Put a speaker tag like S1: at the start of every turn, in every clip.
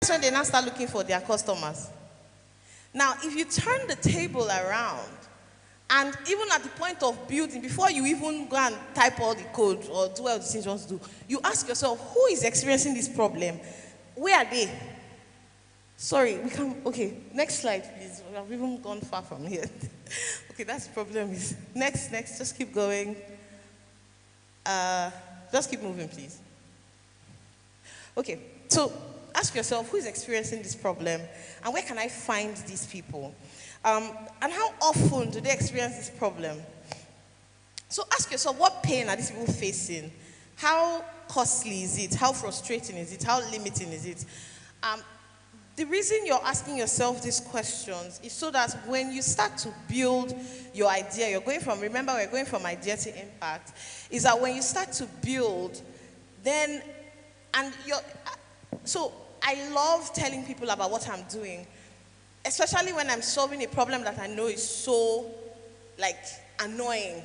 S1: That's when they now start looking for their customers. Now, if you turn the table around, and even at the point of building, before you even go and type all the code or do all the things you want to do, you ask yourself, who is experiencing this problem? Where are they? Sorry, we can, okay, next slide, please. We have even gone far from here. Okay, that's the problem. Next, just keep going. Just keep moving, please. Okay, so ask yourself, who is experiencing this problem, and where can I find these people? And how often do they experience this problem? So ask yourself, what pain are these people facing? How costly is it? How frustrating is it? How limiting is it? The reason you're asking yourself these questions is so that when you start to build your idea, remember we're going from idea to impact, is that when you start to build, then, so I love telling people about what I'm doing, especially when I'm solving a problem that I know is so, annoying.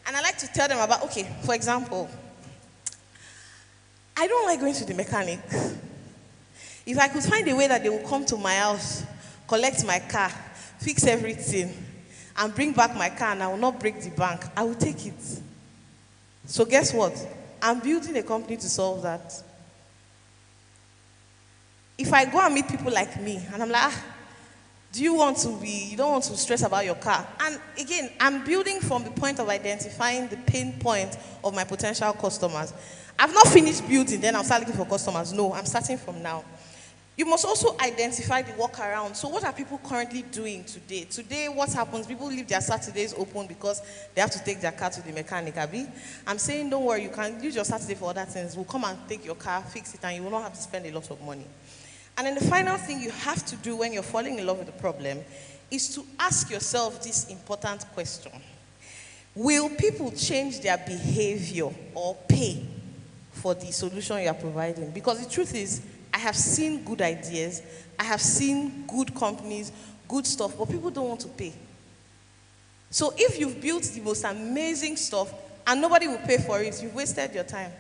S1: And I like to tell them about, okay, for example, I don't like going to the mechanic. If I could find a way that they will come to my house, collect my car, fix everything, and bring back my car, and I will not break the bank, I will take it. So guess what? I'm building a company to solve that. If I go and meet people like me, and I'm like, you don't want to stress about your car. And again, I'm building from the point of identifying the pain point of my potential customers. I've not finished building, then I'll start looking for customers. No, I'm starting from now. You must also identify the workaround. So what are people currently doing today? Today, what happens? People leave their Saturdays open because they have to take their car to the mechanic, Abi. I'm saying, don't worry, you can use your Saturday for other things. We'll come and take your car, fix it, and you will not have to spend a lot of money. And then the final thing you have to do when you're falling in love with the problem is to ask yourself this important question. Will people change their behavior or pay for the solution you are providing? Because the truth is, I have seen good ideas, I have seen good companies, good stuff, but people don't want to pay. So if you've built the most amazing stuff and nobody will pay for it, you've wasted your time.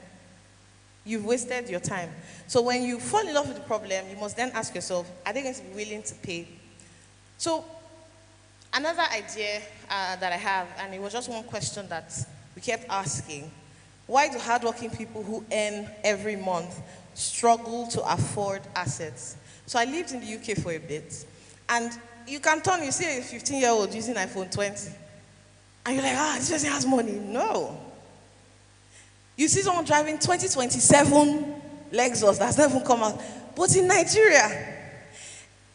S1: You've wasted your time. So when you fall in love with the problem, you must then ask yourself, are they going to be willing to pay? So another idea that I have, and it was just one question that we kept asking, why do hardworking people who earn every month struggle to afford assets? So I lived in the UK for a bit, and you see a 15-year-old using iPhone 20, and you're like, this person has money. No. You see someone driving 2027 Lexus that's never come out. But in Nigeria,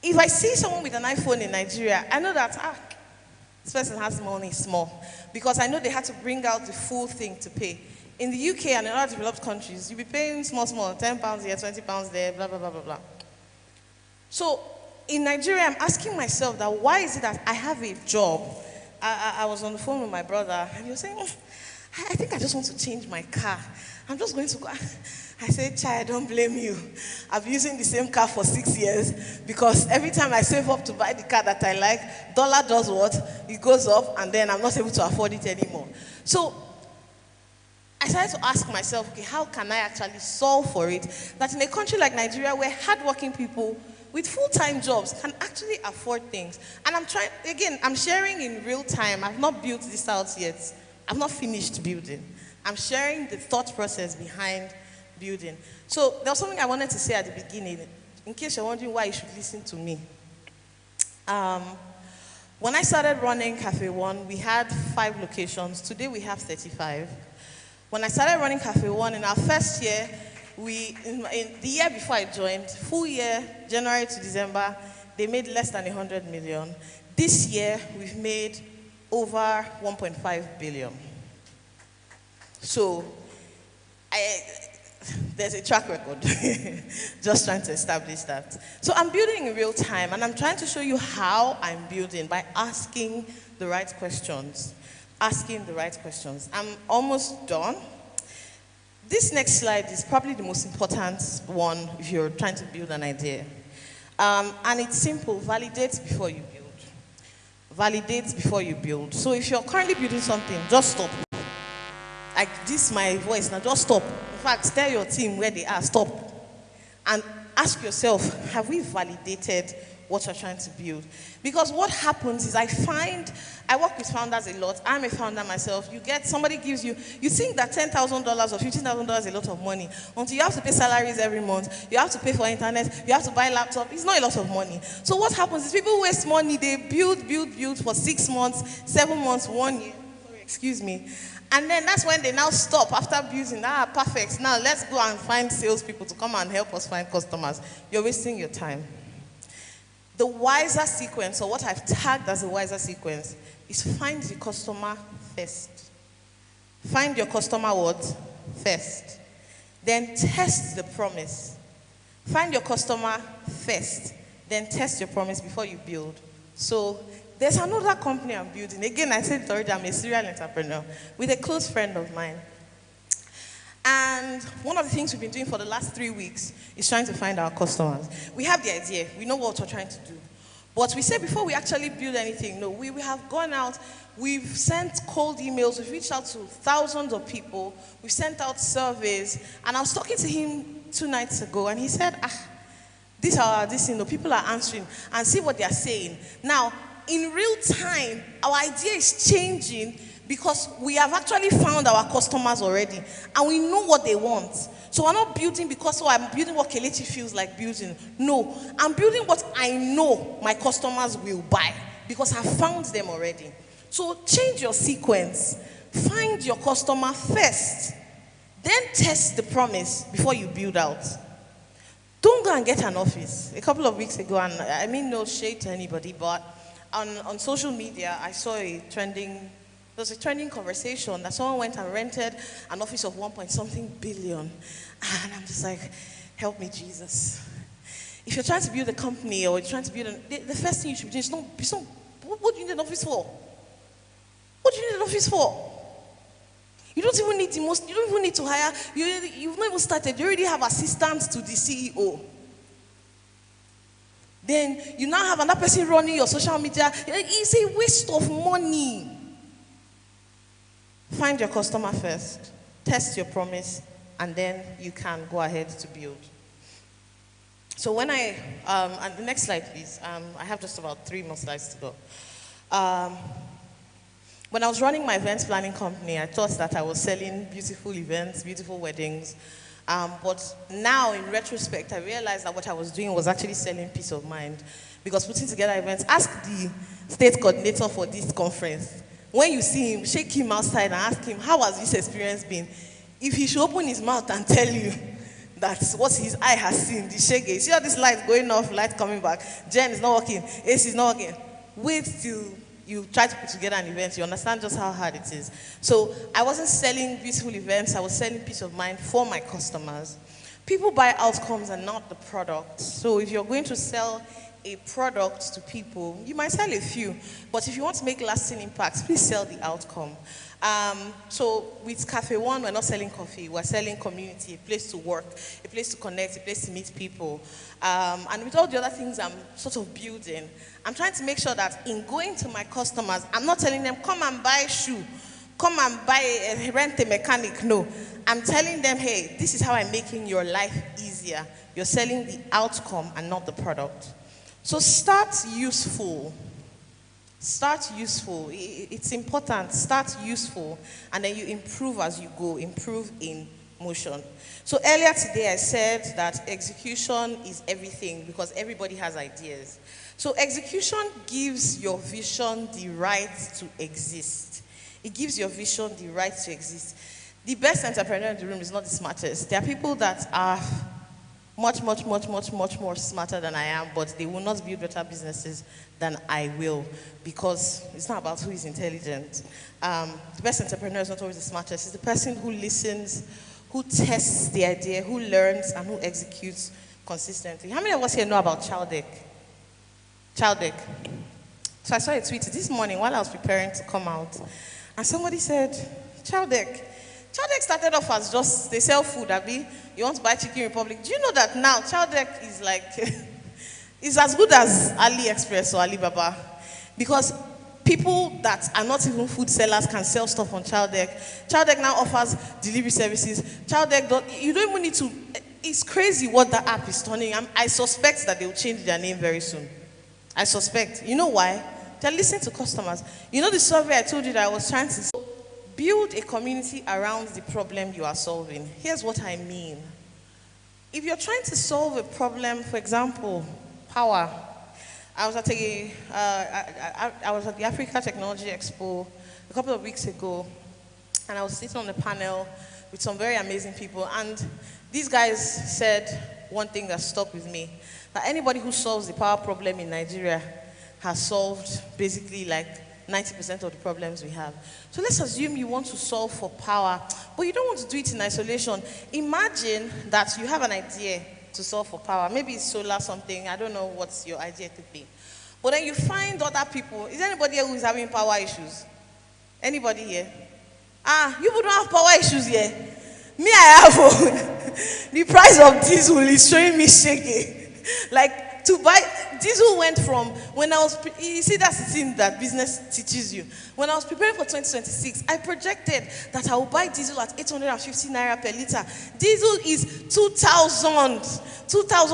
S1: if I see someone with an iPhone in Nigeria, I know that, this person has money small. Because I know they had to bring out the full thing to pay. In the UK and in other developed countries, you'll be paying small, £10 here, £20 there, blah, blah, blah, blah, blah. So in Nigeria, I'm asking myself that why is it that I have a job? I was on the phone with my brother, and he was saying, I think I just want to change my car. I'm just going to go. I said, child, don't blame you. I've been using the same car for 6 years because every time I save up to buy the car that I like, dollar does what? It goes up, and then I'm not able to afford it anymore. So I started to ask myself, okay, how can I actually solve for it? That in a country like Nigeria, where hardworking people with full-time jobs can actually afford things. And I'm sharing in real time. I've not built this out yet. I've not finished building. I'm sharing the thought process behind building. So there was something I wanted to say at the beginning, in case you're wondering why you should listen to me. When I started running Cafe One, we had 5 locations. Today we have 35. When I started running Cafe One, in our first year, in the year before I joined, full year, January to December, they made less than 100 million. This year, we've made over 1.5 billion. So, there's a track record. Just trying to establish that. So I'm building in real time, and I'm trying to show you how I'm building by asking the right questions. Asking the right questions. I'm almost done. This next slide is probably the most important one if you're trying to build an idea. And it's simple. Validate before you build. Validate before you build. So if you're currently building something, just stop. Like this, my voice, now just stop. In fact, tell your team where they are, stop. And ask yourself, have we validated what you're trying to build? Because what happens is I work with founders a lot. I'm a founder myself. Somebody gives you think that $10,000 or $15,000 is a lot of money. Until you have to pay salaries every month, you have to pay for internet, you have to buy laptop. It's not a lot of money. So what happens is people waste money. They build for 6 months, 7 months, 1 year. Sorry, excuse me. And then that's when they now stop after building. Perfect. Now let's go and find salespeople to come and help us find customers. You're wasting your time. The wiser sequence, or what I've tagged as a wiser sequence, is find the customer first. Find your customer what? First. Then test the promise. Find your customer first. Then test your promise before you build. So there's another company I'm building. Again, I said it already, I'm a serial entrepreneur with a close friend of mine. And one of the things we've been doing for the last 3 weeks is trying to find our customers. We have the idea. We know what we're trying to do. But we say before we actually build anything, no, we have gone out, we've sent cold emails, we've reached out to thousands of people, we've sent out surveys. And I was talking to him 2 nights ago, and he said, people are answering, and see what they're saying. Now, in real time, our idea is changing because we have actually found our customers already, and we know what they want. So we're not building because I'm building what Kelechi feels like building. No, I'm building what I know my customers will buy because I found them already. So change your sequence. Find your customer first. Then test the promise before you build out. Don't go and get an office. A couple of weeks ago, and I mean no shade to anybody, but on social media, I saw there was a trending conversation that someone went and rented an office of 1.something billion. And I'm just like, help me, Jesus. If you're trying to build a company or you're trying to build the first thing you should do is what do you need an office for? What do you need an office for? You don't even need to hire, you've not even started, you already have assistants to the CEO. Then you now have another person running your social media. It's a waste of money. Find your customer first, test your promise, and then you can go ahead to build. So when and the next slide please, I have just about 3 more slides to go. When I was running my events planning company, I thought that I was selling beautiful events, beautiful weddings, but now in retrospect, I realized that what I was doing was actually selling peace of mind, because putting together events, ask the state coordinator for this conference. When you see him, shake him outside and ask him, how has this experience been? If he should open his mouth and tell you that's what his eye has seen, the shege. See all these lights going off, lights coming back, Jen is not working, AC is not working. Wait till you try to put together an event, you understand just how hard it is. So I wasn't selling beautiful events, I was selling peace of mind for my customers. People buy outcomes and not the product. So if you're going to sell a product to people, you might sell a few, but if you want to make lasting impacts, please sell the outcome. So with Cafe One, we're not selling coffee, we're selling community, a place to work, a place to connect, a place to meet people. And with all the other things I'm sort of building, I'm trying to make sure that in going to my customers, I'm not telling them, come and buy a shoe, come and buy rent a mechanic. No, I'm telling them, hey, this is how I'm making your life easier. You're selling the outcome and not the product. So start useful. Start useful. It's important. Start useful, and then you improve as you go. Improve in motion. So earlier today I said that execution is everything because everybody has ideas. So execution gives your vision the right to exist. It gives your vision the right to exist. The best entrepreneur in the room is not the smartest. There are people that are much more smarter than I am, but they will not build better businesses than I will, because it's not about who is intelligent. The best entrepreneur is not always the smartest. It's the person who listens, who tests the idea, who learns, and who executes consistently. How many of us here know about Child Deck? Child Deck. So I saw a tweet this morning while I was preparing to come out, and somebody said, Child Deck. Child Deck started off as just, they sell food, Abi. You want to buy Chicken Republic. Do you know that now Child Deck is like, it's as good as AliExpress or Alibaba? Because people that are not even food sellers can sell stuff on Child Deck. Child Deck now offers delivery services. Child Deck, you don't even need to, It's crazy what the app is turning. I suspect that they'll change their name very soon. I suspect. You know why? They're listening to customers. You know the survey I told you that I was trying to build a community around the problem you are solving. Here's what I mean. If you're trying to solve a problem, for example, power. I was at the Africa Technology Expo a couple of weeks ago, and I was sitting on a panel with some very amazing people, and these guys said one thing that stuck with me, that anybody who solves the power problem in Nigeria has solved basically like 90% of the problems we have. So let's assume you want to solve for power, but you don't want to do it in isolation. Imagine that you have an idea to solve for power. Maybe it's solar something. I don't know what your idea could be. But then you find other people. Is there anybody here who is having power issues? Anybody here? You don't have power issues here. Me, I have. The price of diesel is showing me shaking. Like, to buy, diesel went from, when I was, you see that's the thing that business teaches you. When I was preparing for 2026, I projected that I would buy diesel at 850 naira per liter. Diesel is 2,000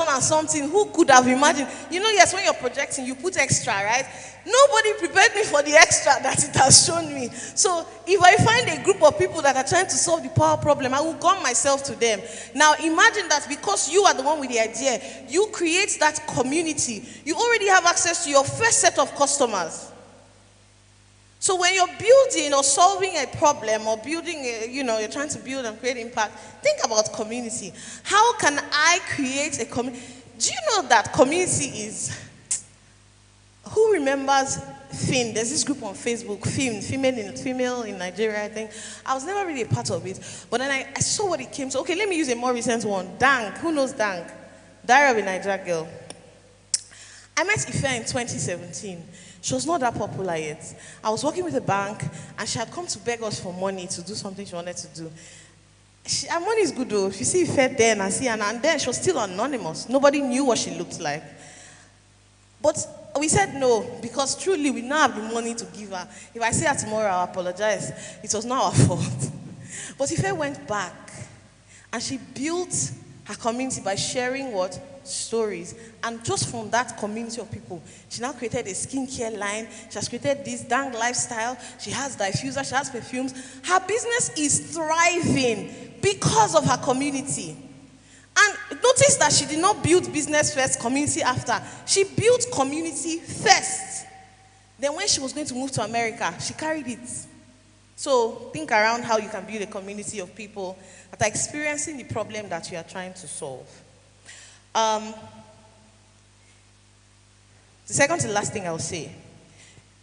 S1: and something. Who could have imagined? You know, yes, when you're projecting, you put extra, right? Nobody prepared me for the extra that it has shown me. So if I find a group of people that are trying to solve the power problem, I will gun myself to them. Now imagine that because you are the one with the idea, you create that community. You already have access to your first set of customers. So when you're building or solving a problem or building, you're trying to build and create impact, think about community. How can I create a community? Do you know that community is... Who remembers FIN? There's this group on Facebook, FIN, female in Nigeria, I think. I was never really a part of it. But then I saw what it came to. Okay, let me use a more recent one. Dang. Who knows Dang? Diary of a Nigeria Girl. I met Ife in 2017. She was not that popular yet. I was working with a bank, and she had come to beg us for money to do something she wanted to do. Her money is good though. If you see Ife then and then she was still anonymous. Nobody knew what she looked like. But we said no, because truly we don't have the money to give her. If I see her tomorrow, I'll apologize. It was not our fault. But Ife went back, and she built her community by sharing what? Stories. And just from that community of people, she now created a skincare line. She has created this Dang lifestyle. She has diffuser, she has perfumes. Her business is thriving because of her community. And notice that she did not build business first, community after. She built community first. Then when she was going to move to America, she carried it. So think around how you can build a community of people that are experiencing the problem that you are trying to solve. The second to last thing I'll say,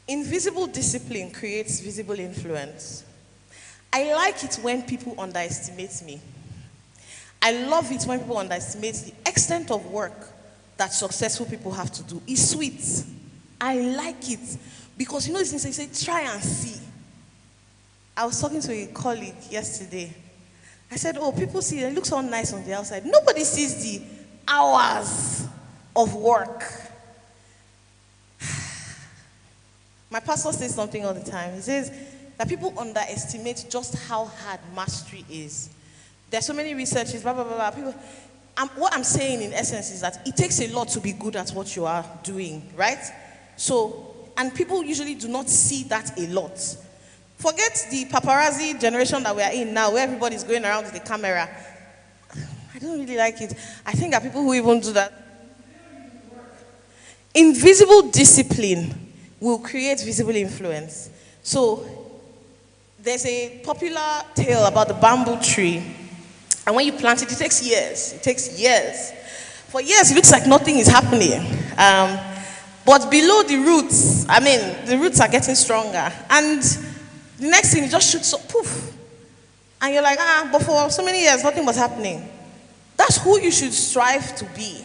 S1: invisible discipline creates visible influence. I like it when people underestimate me. I love it when people underestimate the extent of work that successful people have to do. It's sweet. I like it. Because you know, since they say, try and see. I was talking to a colleague yesterday. I said, oh, people see, it looks all nice on the outside. Nobody sees the hours of work. My pastor says something all the time. He says that people underestimate just how hard mastery is. There's so many researches, blah, blah, blah, blah. People, what I'm saying in essence is that it takes a lot to be good at what you are doing, right? So, and people usually do not see that a lot. Forget the paparazzi generation that we are in now, where everybody's going around with a camera. I don't really like it. I think there are people who even do that. Invisible discipline will create visible influence. So, there's a popular tale about the bamboo tree. And when you plant it, it takes years. It takes years. For years, it looks like nothing is happening. But below the roots, the roots are getting stronger. And the next thing, it just shoots up, poof. And you're like, but for so many years, nothing was happening. That's who you should strive to be.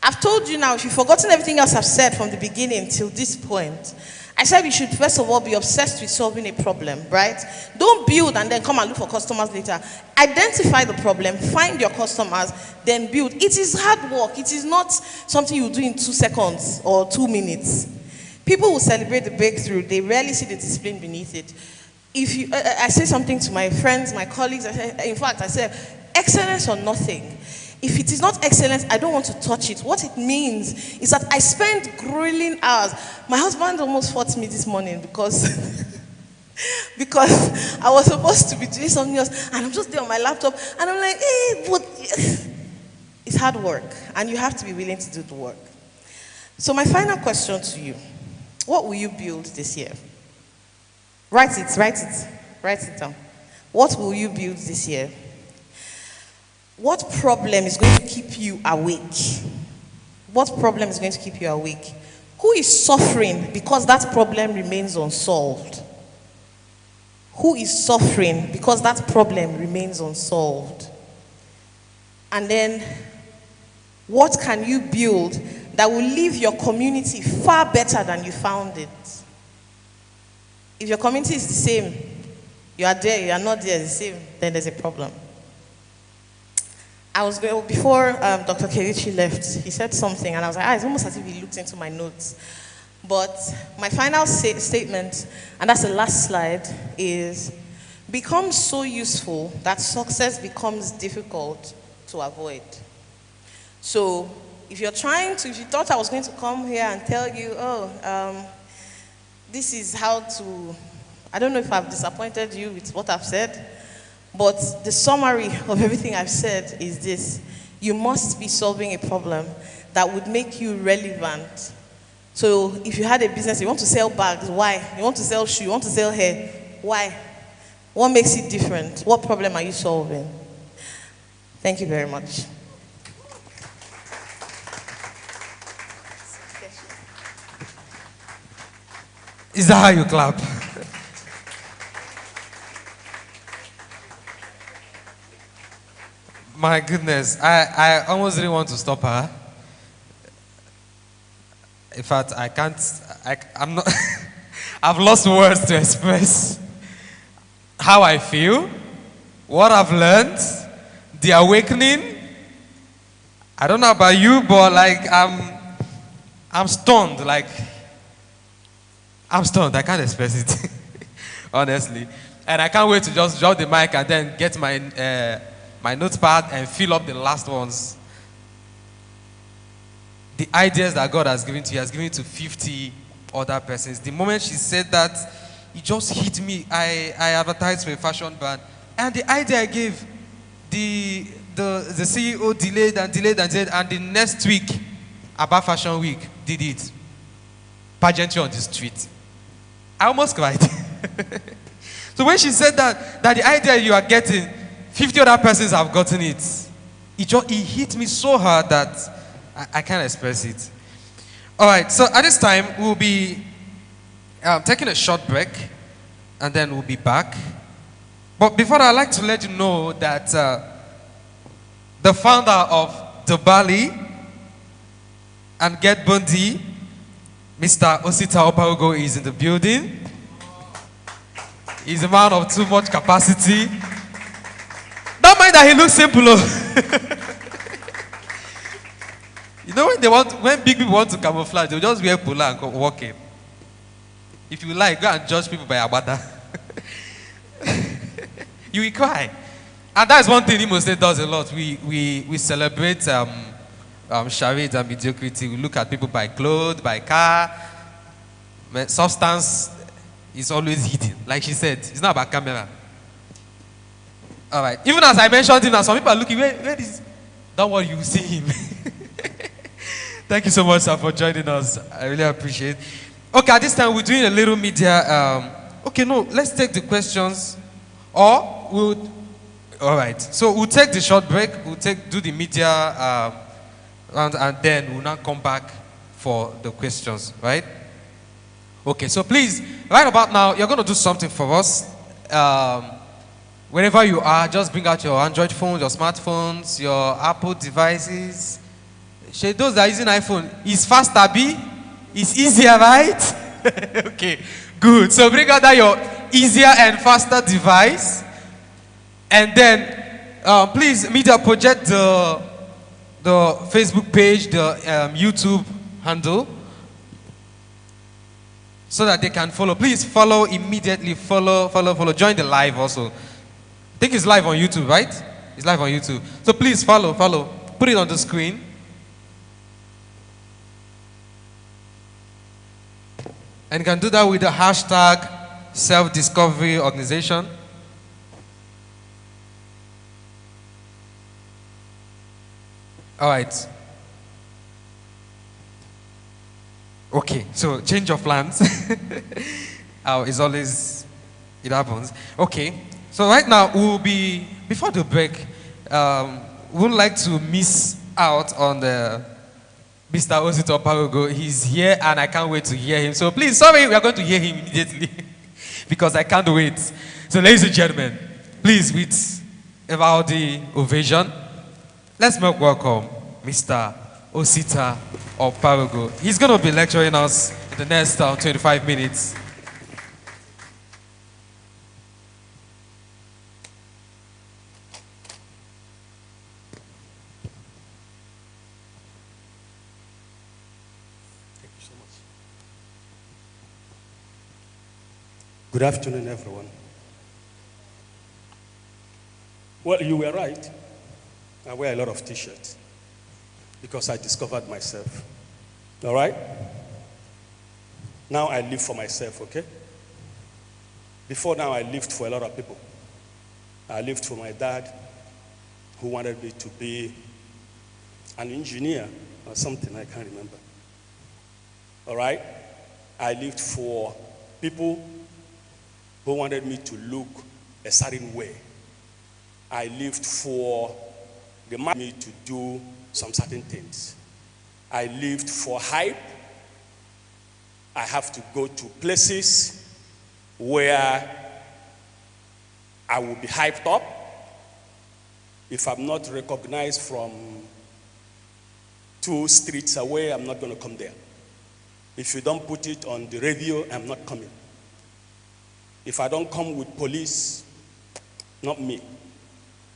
S1: I've told you now, if you've forgotten everything else I've said from the beginning till this point, I said you should first of all be obsessed with solving a problem, right? Don't build and then come and look for customers later. Identify the problem, find your customers, then build. It is hard work. It is not something you do in 2 seconds or 2 minutes. People will celebrate the breakthrough. They rarely see the discipline beneath it. I say something to my friends, my colleagues. I say, excellence or nothing. If it is not excellent, I don't want to touch it. What it means is that I spend grueling hours. My husband almost fought me this morning because because I was supposed to be doing something else, and I'm just there on my laptop, and I'm like, hey, but it's hard work, and you have to be willing to do the work. So my final question to you, what will you build this year? Write it down. What will you build this year? What problem is going to keep you awake? What problem is going to keep you awake? Who is suffering because that problem remains unsolved? Who is suffering because that problem remains unsolved? And then, what can you build that will leave your community far better than you found it? If your community is the same, you are there, you are not there the same, then there's a problem. Before Dr. Kelechi left, he said something, and I was like, it's almost as if he looked into my notes. But my final statement, and that's the last slide, is become so useful that success becomes difficult to avoid. So if you thought I was going to come here and tell you, this is how to, I don't know if I've disappointed you with what I've said, but the summary of everything I've said is this: you must be solving a problem that would make you relevant. So if you had a business, you want to sell bags, why? You want to sell shoes, you want to sell hair, why? What makes it different? What problem are you solving? Thank you very much.
S2: Is that how you clap? My goodness, I almost didn't want to stop her. In fact, I'm not, I've lost words to express how I feel, what I've learned, the awakening. I don't know about you, but like, I'm stunned, I'm stunned, I can't express it, honestly. And I can't wait to just drop the mic and then get my notepad and fill up the last ones. The ideas that God has given to you, has given to 50 other persons. The moment she said that, it just hit me. I advertised for a fashion brand, and the idea I gave, the CEO delayed, and the next week, about Fashion Week, did it. Pageantry on the street. I almost cried. So when she said that the idea you are getting, 50 other persons have gotten it, it hit me so hard that I can't express it. All right, so at this time, we'll be taking a short break, and then we'll be back. But before that, I'd like to let you know that the founder of Dobali and Get Bondi, Mr. Osita Opaogo, is in the building. He's a man of too much capacity. Don't mind that he looks simple. You know, when big people want to camouflage, they'll just wear polo and go walk in. If you like, go and judge people by Abada. You will cry. And that's one thing Imo State does a lot. We celebrate charade and mediocrity. We look at people by clothes, by car. Substance is always hidden. Like she said, it's not about camera. All right. Even as I mentioned him, now some people are looking, where is... Don't worry, you will see him. Thank you so much, sir, for joining us. I really appreciate it. Okay, at this time, we're doing a little media... okay, no, let's take the questions. Or we'll... All right. So we'll take the short break. We'll do the media round, and then we'll now come back for the questions, right? Okay, so please, right about now, you're going to do something for us. Wherever you are, just bring out your Android phones, your smartphones, your Apple devices. Those that are using iPhone, it's faster, B. It's easier, right? Okay, good. So bring out that your easier and faster device. And then, please, media, project the Facebook page, the YouTube handle, so that they can follow. Please follow immediately. Follow. Join the live also. I think it's live on YouTube, right? It's live on YouTube. So please follow. Put it on the screen. And you can do that with the hashtag self-discovery organization. All right. Okay, so change of plans. It's always, it happens. Okay, so right now we'll be, before the break, we would like to miss out on the Mr. Osita Oparogo. He's here and I can't wait to hear him. So please, sorry, we are going to hear him immediately because I can't wait. So ladies and gentlemen, please with the ovation, let's make welcome Mr. Osita Oparogo. He's going to be lecturing us in the next 25 minutes.
S3: Good afternoon, everyone. Well, you were right. I wear a lot of t-shirts because I discovered myself. All right? Now I live for myself, okay? Before now, I lived for a lot of people. I lived for my dad, who wanted me to be an engineer or something, I can't remember. All right? I lived for people who wanted me to look a certain way. I lived for the me to do some certain things. I lived for hype. I have to go to places where I will be hyped up. If I'm not recognized from 2 streets away, I'm not going to come there. If you don't put it on the radio, I'm not coming. If I don't come with police, not me.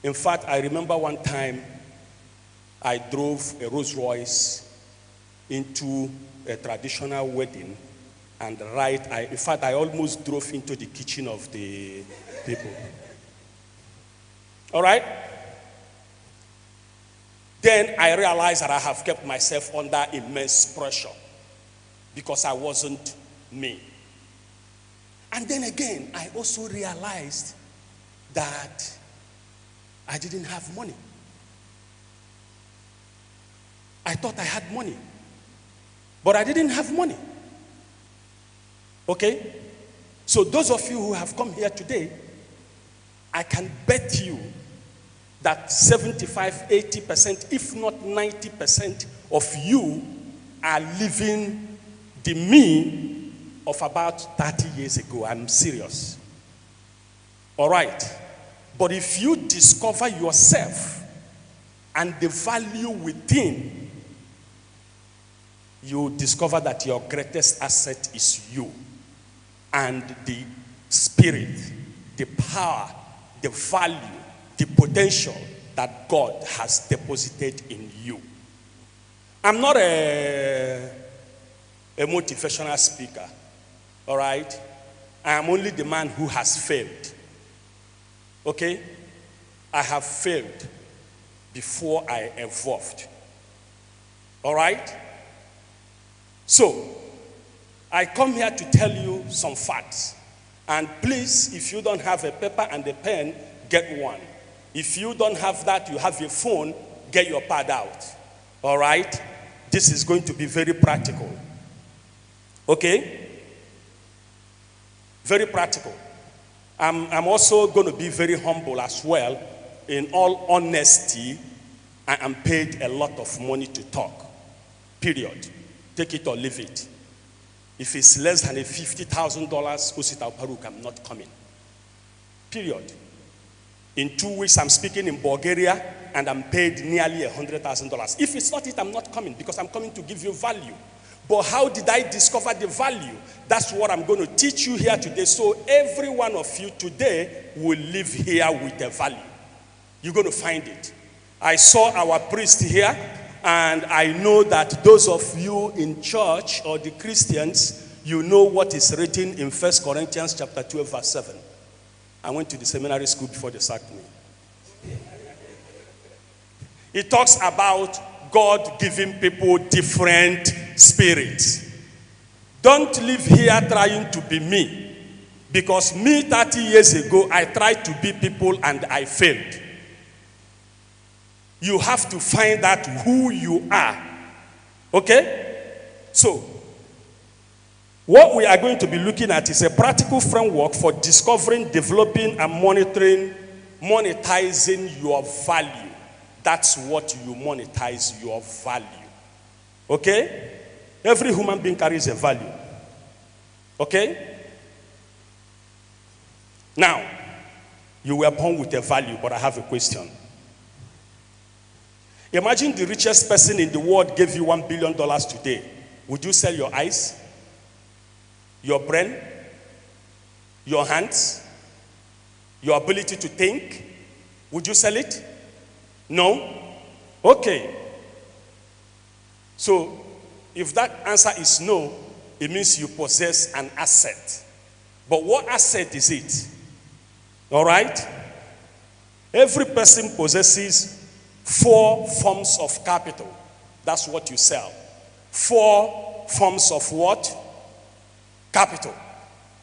S3: In fact, I remember one time I drove a Rolls Royce into a traditional wedding, and in fact, I almost drove into the kitchen of the people. All right? Then I realized that I have kept myself under immense pressure because I wasn't me. And then again, I also realized that I didn't have money. I thought I had money, but I didn't have money. Okay? So those of you who have come here today, I can bet you that 75, 80%, if not 90% of you are living the me of about 30 years ago. I'm serious. All right. But if you discover yourself and the value within, you discover that your greatest asset is you. And the spirit, the power, the value, the potential that God has deposited in you. I'm not a motivational speaker. All right? I am only the man who has failed. Okay? I have failed before I evolved. All right? So, I come here to tell you some facts. And please, if you don't have a paper and a pen, get one. If you don't have that, you have your phone, get your pad out. All right? This is going to be very practical. Okay? Very practical. I'm also going to be very humble as well. In all honesty, I am paid a lot of money to talk. Period. Take it or leave it. If it's less than $50,000, Osita Oparogo, I'm not coming. Period. In 2 weeks, I'm speaking in Bulgaria, and I'm paid nearly $100,000. If it's not it, I'm not coming, because I'm coming to give you value. But how did I discover the value? That's what I'm going to teach you here today. So every one of you today will live here with a value. You're going to find it. I saw our priest here, and I know that those of you in church or the Christians, you know what is written in 1 Corinthians chapter 12, verse 7. I went to the seminary school before they sacked me. It talks about God giving people different spirits. Don't live here trying to be me. Because me 30 years ago, I tried to be people and I failed. You have to find out who you are. Okay? So, what we are going to be looking at is a practical framework for discovering, developing, and monetizing your value. That's what you monetize, your value. Okay? Every human being carries a value. Okay? Now, you were born with a value, but I have a question. Imagine the richest person in the world gave you $1 billion today. Would you sell your eyes? Your brain? Your hands? Your ability to think? Would you sell it? No? Okay. So, if that answer is no, it means you possess an asset. But what asset is it? All right? Every person possesses 4 forms of capital. That's what you sell. 4 forms of what? Capital.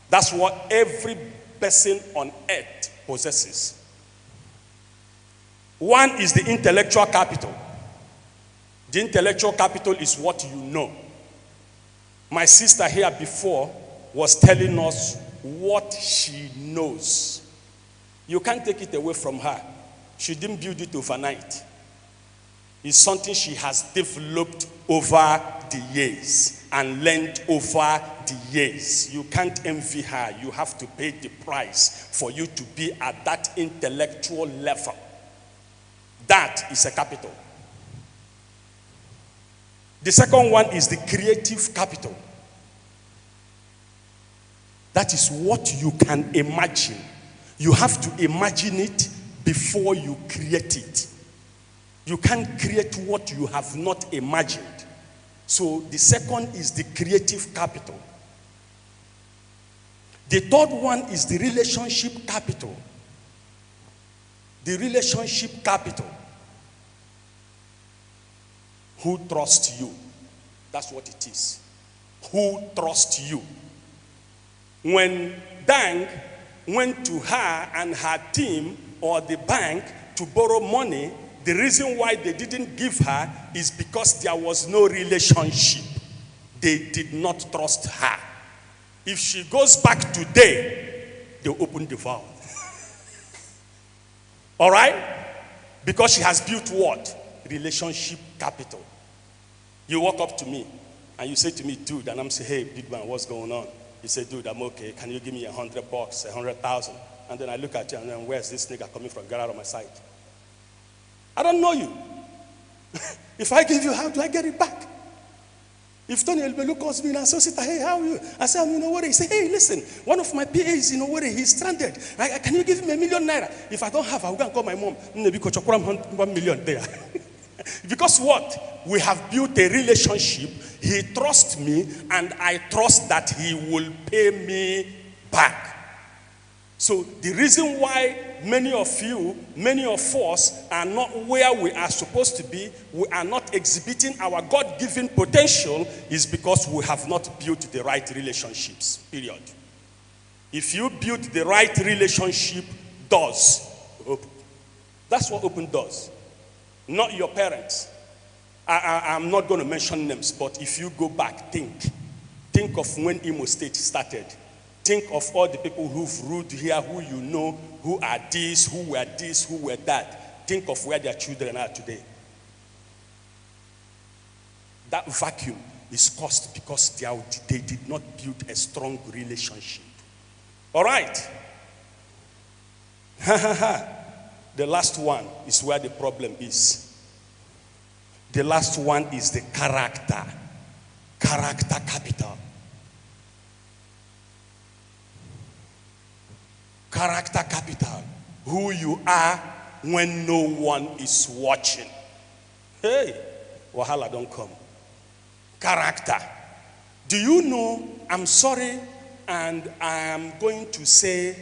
S3: That's what every person on earth possesses. One is the intellectual capital. The intellectual capital is what you know. My sister here before was telling us what she knows. You can't take it away from her. She didn't build it overnight. It's something she has developed over the years and learned over the years. You can't envy her. You have to pay the price for you to be at that intellectual level. That is a capital. The second one is the creative capital. That is what you can imagine. You have to imagine it before you create it. You can't create what you have not imagined. So the second is the creative capital. The third one is the relationship capital. The relationship capital. Who trusts you? That's what it is. Who trusts you? When Dang went to her and her team or the bank to borrow money, the reason why they didn't give her is because there was no relationship. They did not trust her. If she goes back today, they'll open the vault. All right? Because she has built what? Relationship capital. You walk up to me and you say to me, dude, and I'm saying, hey, big man, what's going on? You say, dude, I'm okay. Can you give me $100, 100,000? And then I look at you and then, where's this nigga coming from? Get out of my sight. I don't know you. If I give you, how do I get it back? If Tony Elbelu calls me and says, hey, how are you? I say, I'm in Owerri. He say, hey, listen, one of my PAs in Owerri, he's stranded. Can you give him $1 million naira? If I don't have, I'll go and call my mom. $1 million there. Because what? We have built a relationship. He trusts me, and I trust that he will pay me back. So the reason why many of you, many of us are not where we are supposed to be, we are not exhibiting our God-given potential, is because we have not built the right relationships, period. If you build the right relationship, doors open. That's what open doors. Not your parents. I'm not going to mention names, but if you go back, think of when Imo State started. Think of all the people who've ruled here, who you know, who are this, who were that. Think of where their children are today. That vacuum is caused because they did not build a strong relationship. All right. The last one is where the problem is. The last one is the character. Character capital. Character capital. Who you are when no one is watching. Hey, wahala don't come. Character. Do you know, I'm sorry, and I am going to say,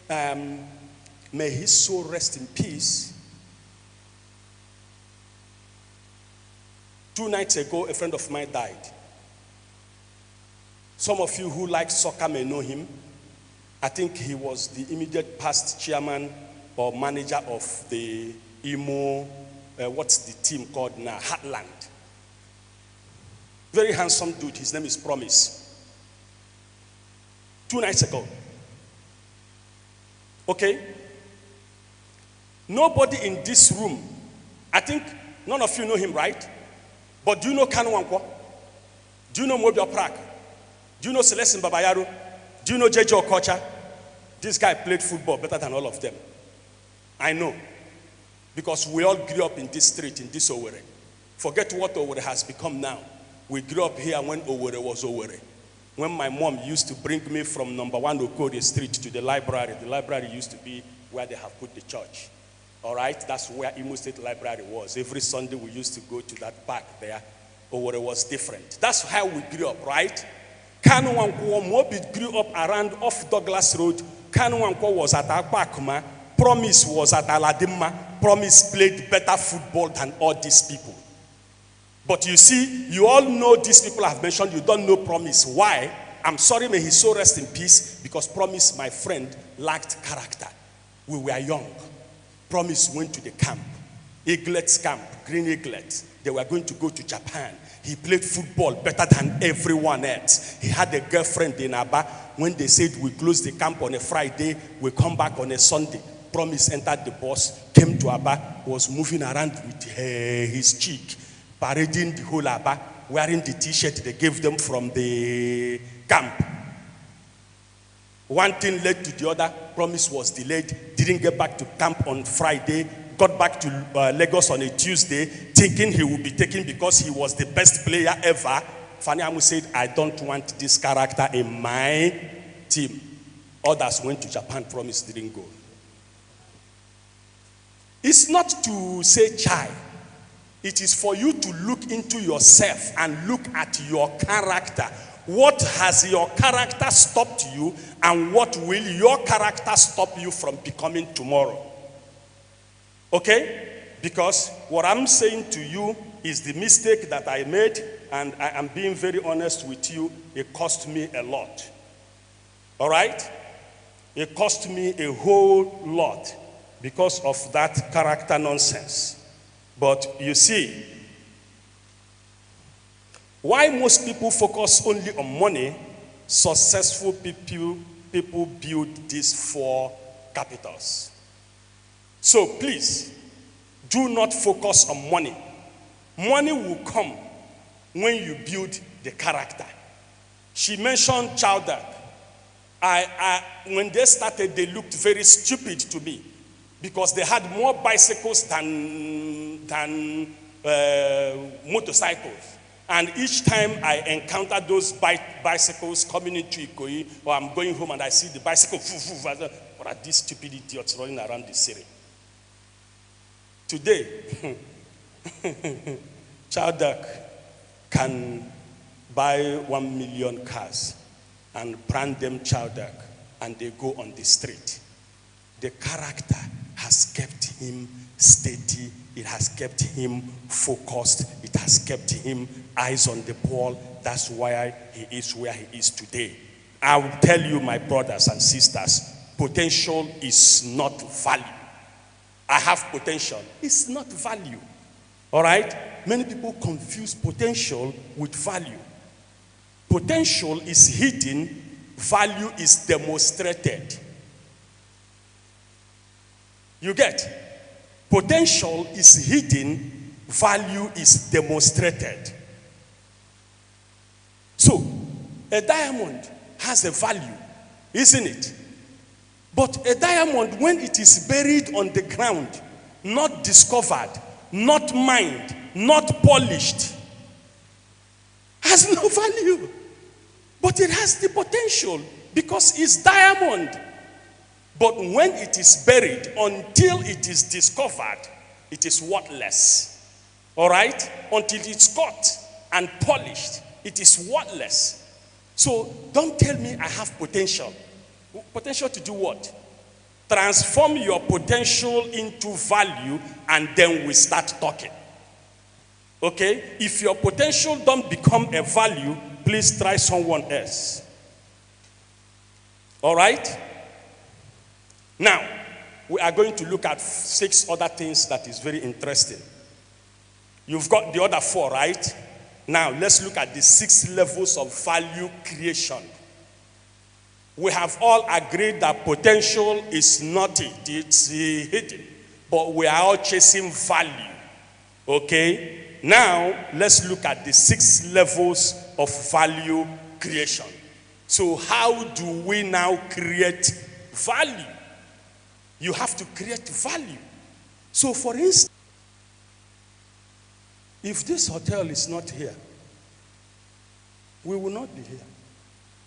S3: may his soul rest in peace. 2 nights ago, a friend of mine died. Some of you who like soccer may know him. I think he was the immediate past chairman or manager of the Imo, what's the team called now? Heartland. Very handsome dude. His name is Promise. 2 nights ago. Okay? Nobody in this room, I think none of you know him, right? But do you know Kanu Wankwo? Do you know Mobile Prak? Do you know Celestin Babayaro? Do you know JJ Okocha? This guy played football better than all of them. I know. Because we all grew up in this street, in this Owerri. Forget what Owerri has become now. We grew up here when Owerri was Owerri. When my mom used to bring me from number 1 Okorie Street to the library used to be where they have put the church. All right? That's where Imo State Library was. Every Sunday we used to go to that park there. Owerri was different. That's how we grew up, right? Kanu Wankwo Mobi grew up around off Douglas Road. Kanu Wankwo was at Akpakuma. Promise was at Aladima. Promise played better football than all these people. But you see, you all know these people I've mentioned, you don't know Promise. Why? I'm sorry, may his soul rest in peace, because Promise, my friend, lacked character. We were young. Promise went to the camp, Eaglet's camp, Green Eaglet. They were going to go to Japan. He played football better than everyone else. He had a girlfriend in Aba. When they said we close the camp on a Friday, we come back on a Sunday. Promise entered the bus, came to Aba, was moving around with his cheek, parading the whole Aba, wearing the t-shirt they gave them from the camp. One thing led to the other. Promise was delayed, didn't get back to camp on Friday, got back to Lagos on a Tuesday, thinking he would be taken because he was the best player ever. Fani Amu said, I don't want this character in my team. Others went to Japan, Promise didn't go. It's not to say chai. It is for you to look into yourself and look at your character. What has your character stopped you, and what will your character stop you from becoming tomorrow? Okay? Because what I'm saying to you is the mistake that I made, and I am being very honest with you, it cost me a lot. All right? It cost me a whole lot because of that character nonsense. But you see, why most people focus only on money, successful people build these 4 capitals. So please, do not focus on money. Money will come when you build the character. She mentioned Chowder. When they started, they looked very stupid to me because they had more bicycles than motorcycles. And each time I encounter those bicycles coming into Ikoyi, or I'm going home and I see the bicycle, what are these stupid idiots running around the city? Today, Chowder can buy 1 million cars and brand them Chowder, and they go on the street. The character has kept him steady. It has kept him focused. It has kept him eyes on the ball. That's why he is where he is today. I will tell you, my brothers and sisters, potential is not value. I have potential. It's not value. All right? Many people confuse potential with value. Potential is hidden. Value is demonstrated. You get? Potential is hidden, value is demonstrated. So, a diamond has a value, isn't it? But a diamond, when it is buried on the ground, not discovered, not mined, not polished, has no value. But it has the potential because it's diamond. But when it is buried, until it is discovered, it is worthless. All right? Until it's caught and polished, it is worthless. So don't tell me I have potential. Potential to do what? Transform your potential into value, and then we start talking. Okay? If your potential don't become a value, please try someone else. All right? Now, we are going to look at 6 other things that is very interesting. You've got the other 4, right? Now, let's look at the 6 levels of value creation. We have all agreed that potential is not it. It's hidden. But we are all chasing value. Okay? Now, let's look at the 6 levels of value creation. So how do we now create value? You have to create value. So for instance, if this hotel is not here, we will not be here.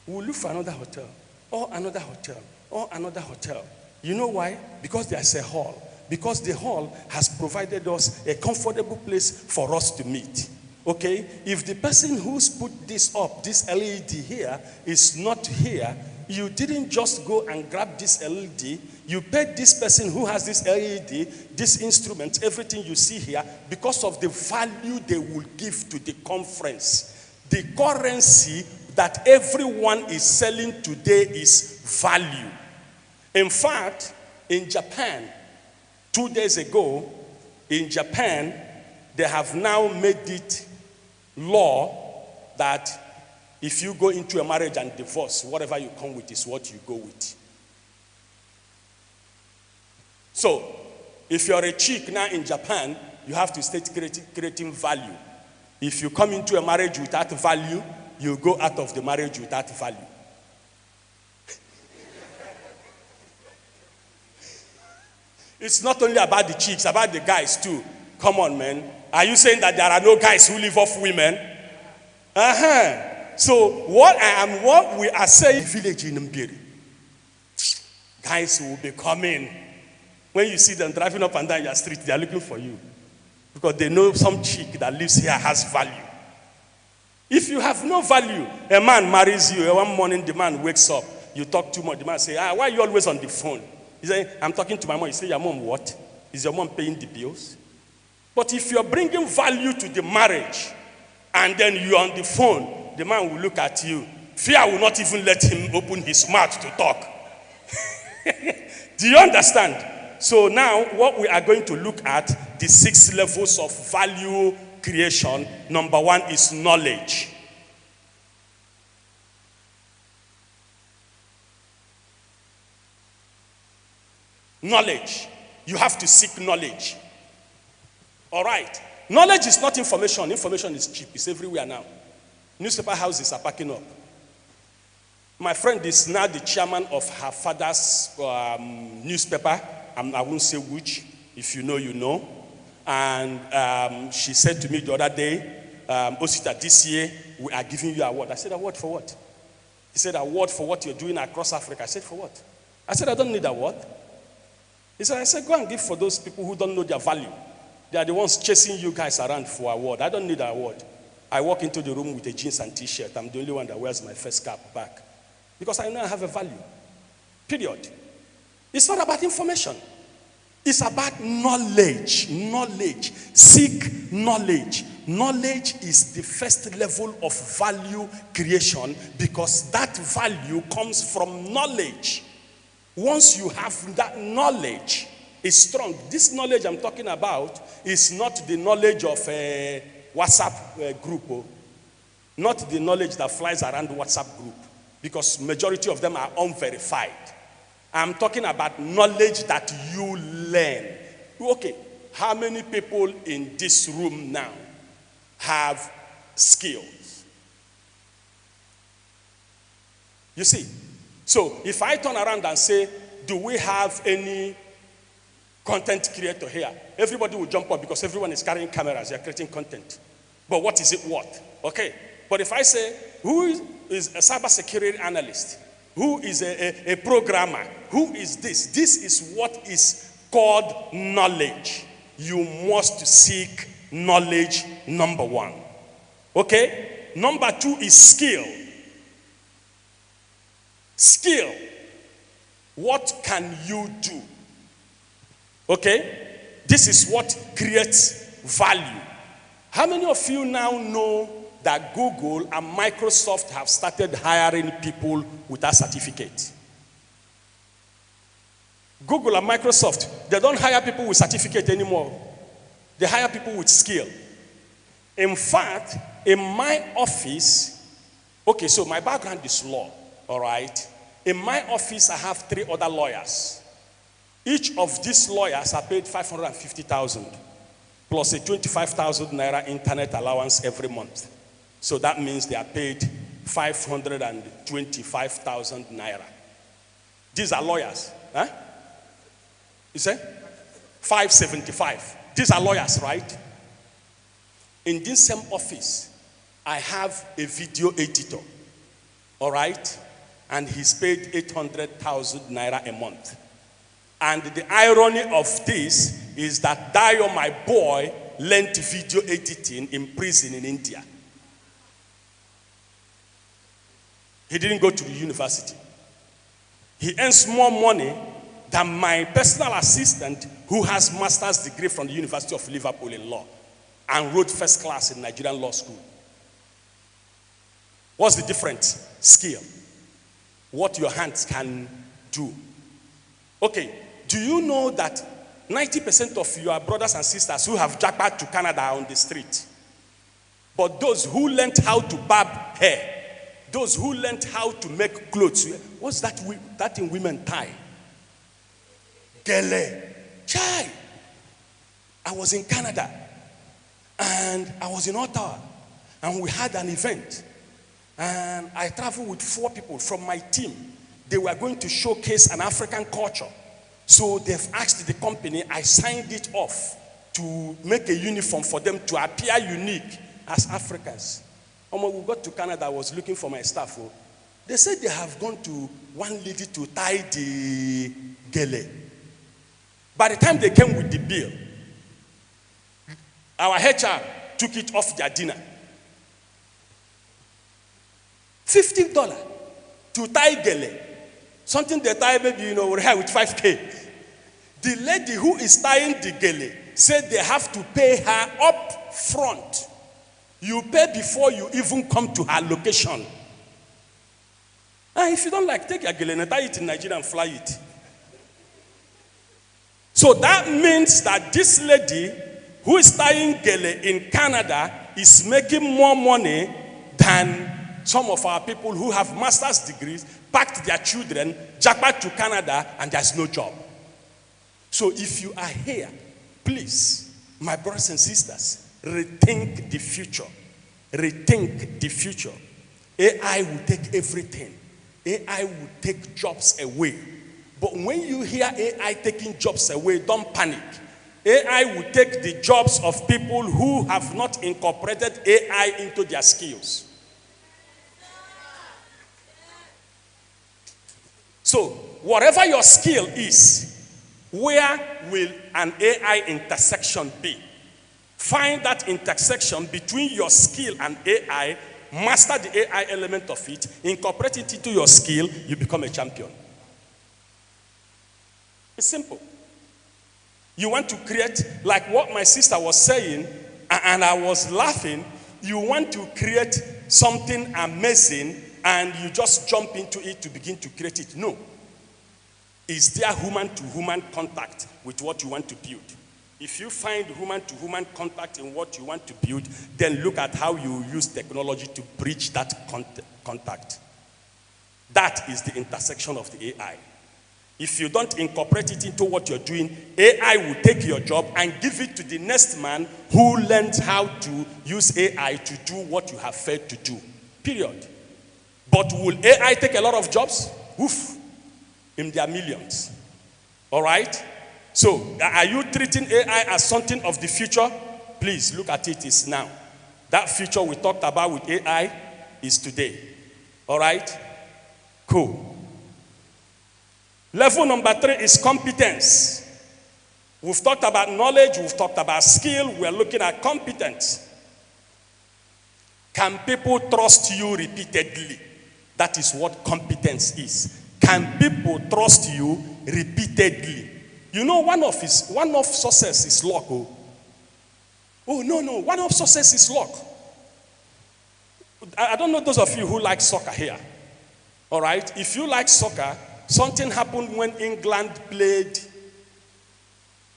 S3: We will look for another hotel, or another hotel, or another hotel. You know why? Because there's a hall. Because the hall has provided us a comfortable place for us to meet. Okay? If the person who's put this up, this LED here, is not here, you didn't just go and grab this LED. You paid this person who has this LED, this instrument, everything you see here, because of the value they will give to the conference. The currency that everyone is selling today is value. In fact, in Japan, 2 days ago, in Japan, they have now made it law that if you go into a marriage and divorce, whatever you come with is what you go with. So, if you're a chick now in Japan, you have to start creating value. If you come into a marriage without value, you go out of the marriage without value. It's not only about the chicks, about the guys too. Come on, man. Are you saying that there are no guys who live off women? So what we are saying, village in Mbiri, guys will be coming. When you see them driving up and down your street, they are looking for you. Because they know some chick that lives here has value. If you have no value, a man marries you, one morning the man wakes up, you talk too much, the man say, why are you always on the phone? He say, I'm talking to my mom. You say, your mom what? Is your mom paying the bills? But if you're bringing value to the marriage, and then you're on the phone, the man will look at you. Fear will not even let him open his mouth to talk. Do you understand? So now what we are going to look at, the 6 levels of value creation. Number 1 is knowledge. Knowledge. You have to seek knowledge. All right. Knowledge is not information. Information is cheap. It's everywhere now. Newspaper houses are packing up. My friend is now the chairman of her father's newspaper. I won't say which. If you know, you know. And she said to me the other day, Osita, this year we are giving you an award. I said, award for what? He said, award for what you're doing across Africa. I said, for what? I said, I don't need an award. He said, I said, go and give for those people who don't know their value. They are the ones chasing you guys around for award. I don't need an award. I walk into the room with a jeans and t-shirt. I'm the only one that wears my first cap back. Because I know I have a value. Period. It's not about information. It's about knowledge. Knowledge. Seek knowledge. Knowledge is the first level of value creation because that value comes from knowledge. Once you have that knowledge, it's strong. This knowledge I'm talking about is not the knowledge of a WhatsApp group. Not the knowledge that flies around the WhatsApp group. Because majority of them are unverified. I'm talking about knowledge that you learn. Okay, how many people in this room now have skills? You see? So if I turn around and say, do we have any content creator here? Everybody will jump up because everyone is carrying cameras. They're creating content. But what is it worth? Okay. But if I say, who is a cybersecurity analyst? Who is a programmer? Who is this? This is what is called knowledge. You must seek knowledge, number 1. Okay? Number 2 is skill. Skill. What can you do? Okay? This is what creates value. How many of you now know that Google and Microsoft have started hiring people without certificate? Google and Microsoft, they don't hire people with certificate anymore. They hire people with skill. In fact, in my office, okay, so my background is law, all right? In my office, I have 3 other lawyers. Each of these lawyers are paid 550,000 plus a 25,000 naira internet allowance every month. So that means they are paid 525,000 naira. These are lawyers, huh? You say? 575. These are lawyers, right? In this same office, I have a video editor, all right? And he's paid 800,000 naira a month. And the irony of this is that Dio, my boy, learned video editing in prison in India. He didn't go to the university. He earns more money than my personal assistant who has master's degree from the University of Liverpool in law and wrote first class in Nigerian law school. What's the difference? Skill. What your hands can do. Okay, do you know that 90% of your brothers and sisters who have jackpot to Canada are on the street? But those who learned how to barb hair, those who learned how to make clothes, what's that thing women tie? Gele. Chai. I was in Canada and I was in Ottawa and we had an event and I traveled with 4 people from my team. They were going to showcase an African culture. So they've asked the company, I signed it off to make a uniform for them to appear unique as Africans. When we got to Canada, I was looking for my staff. They said they have gone to one lady to tie the gele. By the time they came with the bill, our HR took it off their dinner. $50 to tie gele. Something they tie maybe, with 5K. The lady who is tying the gele said they have to pay her up front. You pay before you even come to her location. And if you don't like, take your gele and tie it in Nigeria and fly it. So that means that this lady who is tying gele in Canada is making more money than some of our people who have master's degrees, packed their children, jackpot to Canada, and there's no job. So if you are here, please, my brothers and sisters, rethink the future. Rethink the future. AI will take everything. AI will take jobs away. But when you hear AI taking jobs away, don't panic. AI will take the jobs of people who have not incorporated AI into their skills. So, whatever your skill is, where will an AI intersection be? Find that intersection between your skill and AI, master the AI element of it, incorporate it into your skill, you become a champion. It's simple. You want to create, like what my sister was saying, and I was laughing, you want to create something amazing and you just jump into it to begin to create it. No. Is there human-to-human contact with what you want to build? If you find human-to-human contact in what you want to build, then look at how you use technology to bridge that contact. That is the intersection of the AI. If you don't incorporate it into what you're doing, AI will take your job and give it to the next man who learns how to use AI to do what you have failed to do. Period. But will AI take a lot of jobs? Oof. In their millions. All right? So, are you treating AI as something of the future? Please look at it is now. That future we talked about with AI is today. All right? Cool. Level number 3 is competence. We've talked about knowledge, we've talked about skill, we're looking at competence. Can people trust you repeatedly? That is what competence is. Can people trust you repeatedly? You know, one of success is luck. Oh, no. One of success is luck. I don't know those of you who like soccer here. All right? If you like soccer, something happened when England played. It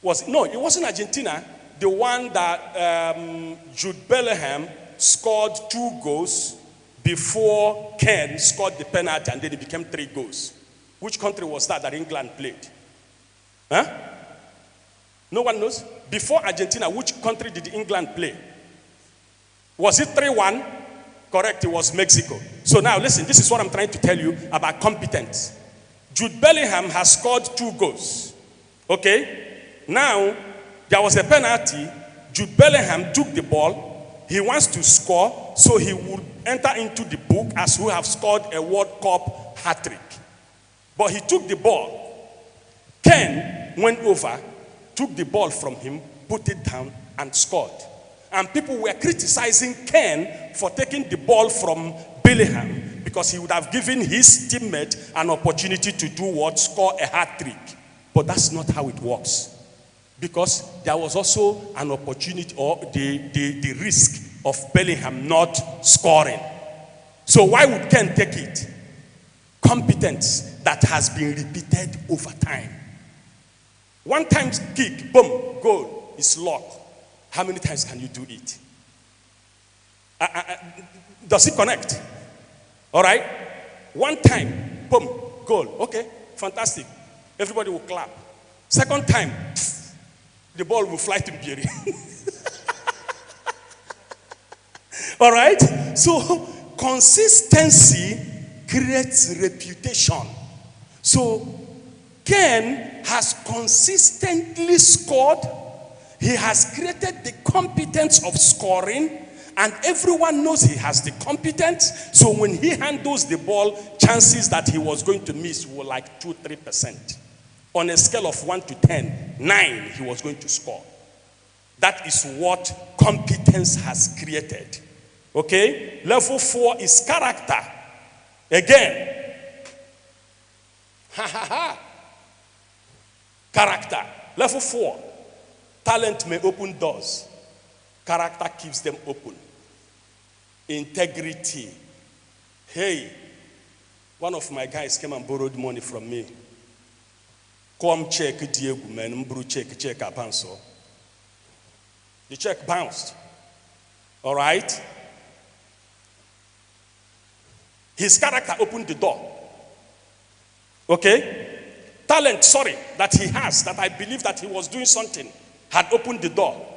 S3: wasn't Argentina. The one that Jude Bellingham scored 2 goals before Ken scored the penalty, and then it became 3 goals. Which country was that England played? Huh? No one knows? Before Argentina, which country did England play? Was it 3-1? Correct, it was Mexico. So now listen, this is what I'm trying to tell you about competence. Jude Bellingham has scored 2 goals. Okay? Now, there was a penalty. Jude Bellingham took the ball. He wants to score, so he would enter into the book as who have scored a World Cup hat-trick. But he took the ball. Ken went over, took the ball from him, put it down, and scored. And people were criticizing Ken for taking the ball from Bellingham because he would have given his teammate an opportunity to do what? Score a hat-trick. But that's not how it works. Because there was also an opportunity or the risk of Bellingham not scoring. So why would Ken take it? Competence that has been repeated over time. One time kick, boom, goal, is luck. How many times can you do it? Does it connect? All right? One time, boom, goal. Okay, fantastic. Everybody will clap. Second time, the ball will fly to Mbiri. All right? So, consistency creates reputation. So, Ken has consistently scored. He has created the competence of scoring, and everyone knows he has the competence. So when he handles the ball, chances that he was going to miss were like 2-3%. On a scale of 1 to 10, 9 he was going to score. That is what competence has created. Okay? Level 4 is character. Again. Character. Level 4. Talent may open doors. Character keeps them open. Integrity. Hey, one of my guys came and borrowed money from me. Come check Diego, man. Check Apanso. The check bounced. All right? His character opened the door. Okay? Talent, that he has, that I believe that he was doing something, had opened the door.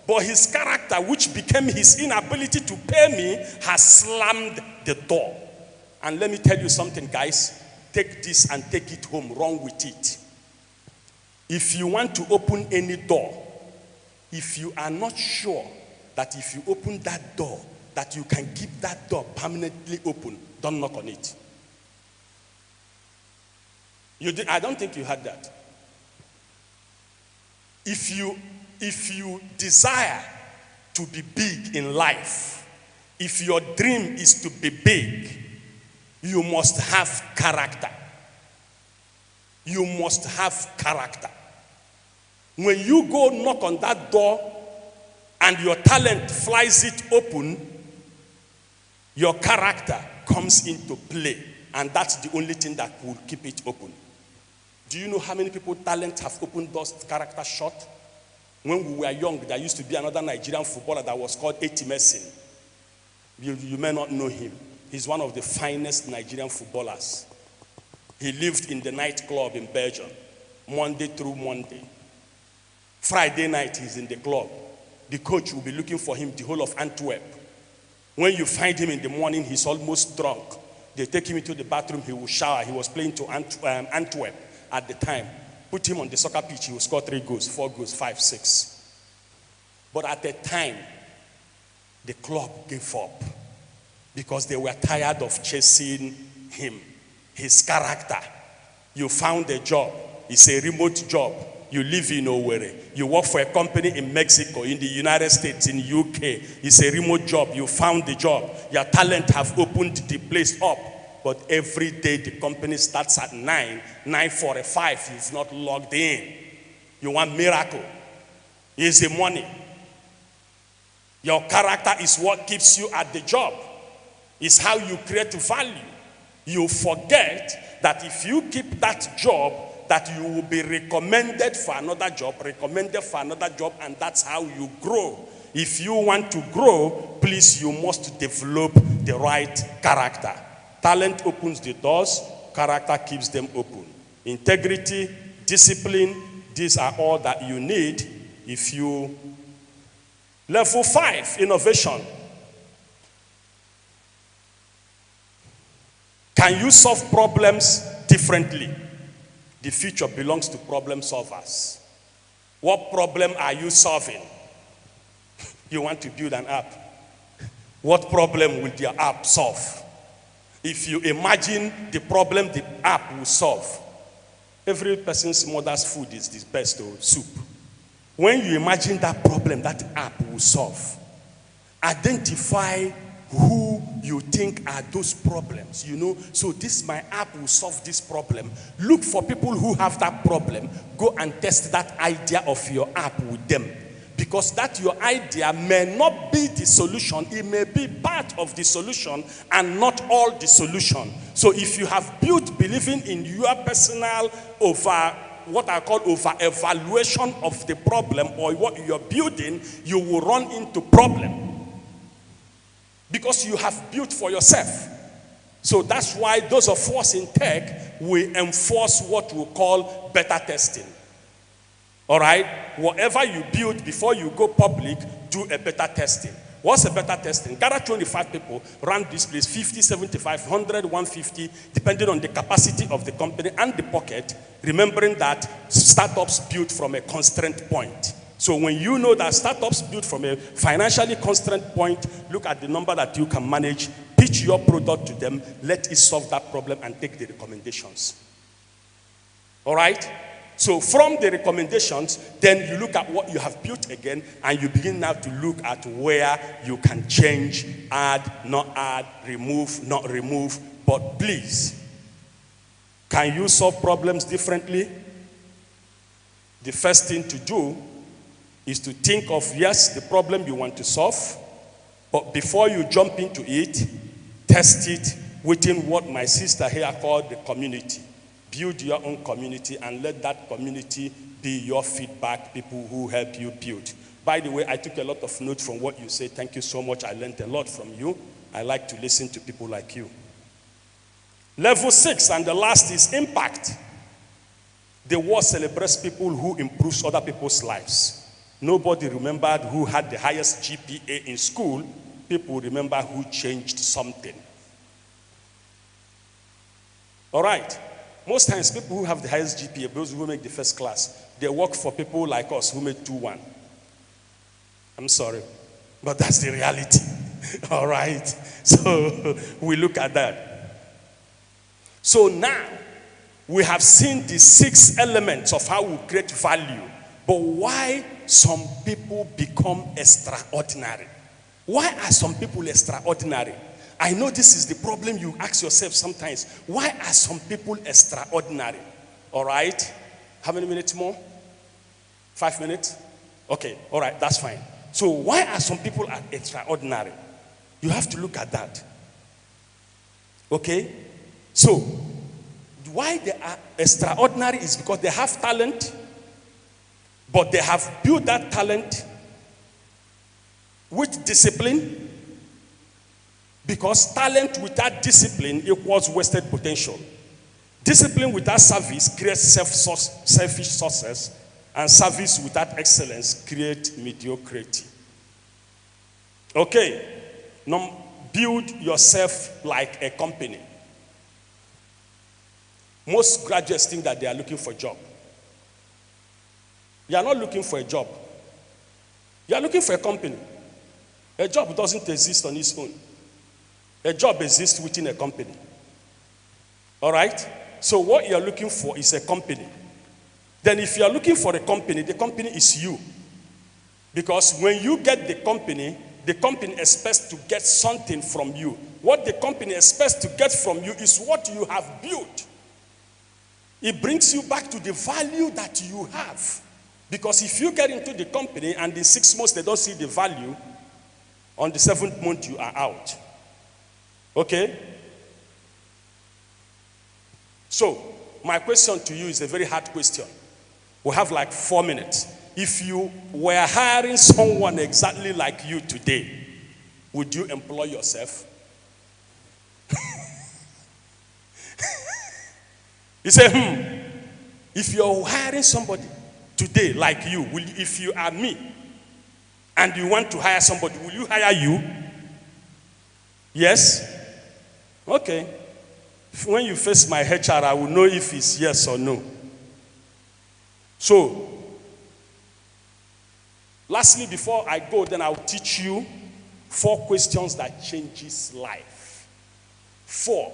S3: But his character, which became his inability to pay me, has slammed the door. And let me tell you something, guys. Take this and take it home. Run with it. If you want to open any door, if you are not sure that if you open that door, that you can keep that door permanently open, don't knock on it. I don't think you had that. If you desire to be big in life, if your dream is to be big, you must have character. You must have character. When you go knock on that door and your talent flies it open, your character comes into play, and that's the only thing that will keep it open. Do you know how many people talent have opened doors, character shut? When we were young, there used to be another Nigerian footballer that was called Eti Messin. You may not know him. He's one of the finest Nigerian footballers. He lived in the nightclub in Belgium, Monday through Monday. Friday night, he's in the club. The coach will be looking for him the whole of Antwerp. When you find him in the morning, he's almost drunk. They take him into the bathroom, he will shower. He was playing to Antwerp at the time. Put him on the soccer pitch, he will score 3 goals, 4 goals, 5, 6. But at the time, the club gave up because they were tired of chasing him. His character. You found a job. It's a remote job. You live in Owerri. You work for a company in Mexico, in the United States, in UK. It's a remote job. You found the job. Your talent have opened the place up. But every day the company starts at 9:45. He's not logged in. You want miracle. Here's the money. Your character is what keeps you at the job. It's how you create value. You forget that if you keep that job, that you will be recommended for another job, and that's how you grow. If you want to grow, please, you must develop the right character. Talent opens the doors, character keeps them open. Integrity, discipline, these are all that you need if you... Level 5, innovation. Can you solve problems differently? The future belongs to problem solvers. What problem are you solving? You want to build an app. What problem will your app solve? If you imagine the problem the app will solve, every person's mother's food is the best, or soup. When you imagine that problem that app will solve, identify who you think are those problems, So my app will solve this problem. Look for people who have that problem. Go and test that idea of your app with them. Because that your idea may not be the solution. It may be part of the solution and not all the solution. So if you have built believing in your personal what I call over-evaluation of the problem or what you're building, you will run into problem. Because you have built for yourself. So that's why those of us in tech, we enforce what we call beta testing. All right? Whatever you build before you go public, do a beta testing. What's a beta testing? Gather 25 people, run this place, 50, 75, 100, 150, depending on the capacity of the company and the pocket, remembering that startups build from a constraint point. So when you know that startups build from a financially constrained point, look at the number that you can manage, pitch your product to them, let it solve that problem and take the recommendations. All right? So from the recommendations, then you look at what you have built again, and you begin now to look at where you can change, add, not add, remove, not remove. But please, can you solve problems differently? The first thing to do is to think of, yes, the problem you want to solve, but before you jump into it, test it within what my sister here called the community. Build your own community and let that community be your feedback, people who help you build. By the way, I took a lot of notes from what you say. Thank you so much. I learned a lot from you. I like to listen to people like you. Level 6, and the last, is impact. The world celebrates people who improve other people's lives. Nobody remembered who had the highest GPA in school. People remember who changed something. All right. Most times, people who have the highest GPA, those who make the first class, they work for people like us who made 2-1. I'm sorry, but that's the reality. All right? So we look at that. So now, we have seen the 6 elements of how we create value. But why some people become extraordinary? Why are some people extraordinary? I know this is the problem you ask yourself sometimes. Why are some people extraordinary? All right? How many minutes more? 5 minutes? Okay, all right, that's fine. So why are some people extraordinary? You have to look at that. Okay? So, why they are extraordinary is because they have talent, but they have built that talent with discipline. Because talent without discipline equals wasted potential. Discipline without service creates selfish success, and service without excellence creates mediocrity. Okay, now build yourself like a company. Most graduates think that they are looking for a job. You are not looking for a job. You are looking for a company. A job doesn't exist on its own. A job exists within a company. All right? So what you're looking for is a company. Then if you're looking for a company, the company is you. Because when you get the company expects to get something from you. What the company expects to get from you is what you have built. It brings you back to the value that you have. Because if you get into the company and in 6 months they don't see the value, On the 7th month, you are out. Okay? So, my question to you is a very hard question. We have like 4 minutes. If you were hiring someone exactly like you today, would you employ yourself? You say, if you're hiring somebody today like you, if you are me, and you want to hire somebody, will you hire you? Yes? Okay. When you face my HR, I will know if it's yes or no. So, lastly, before I go, then I'll teach you 4 questions that changes life. 4.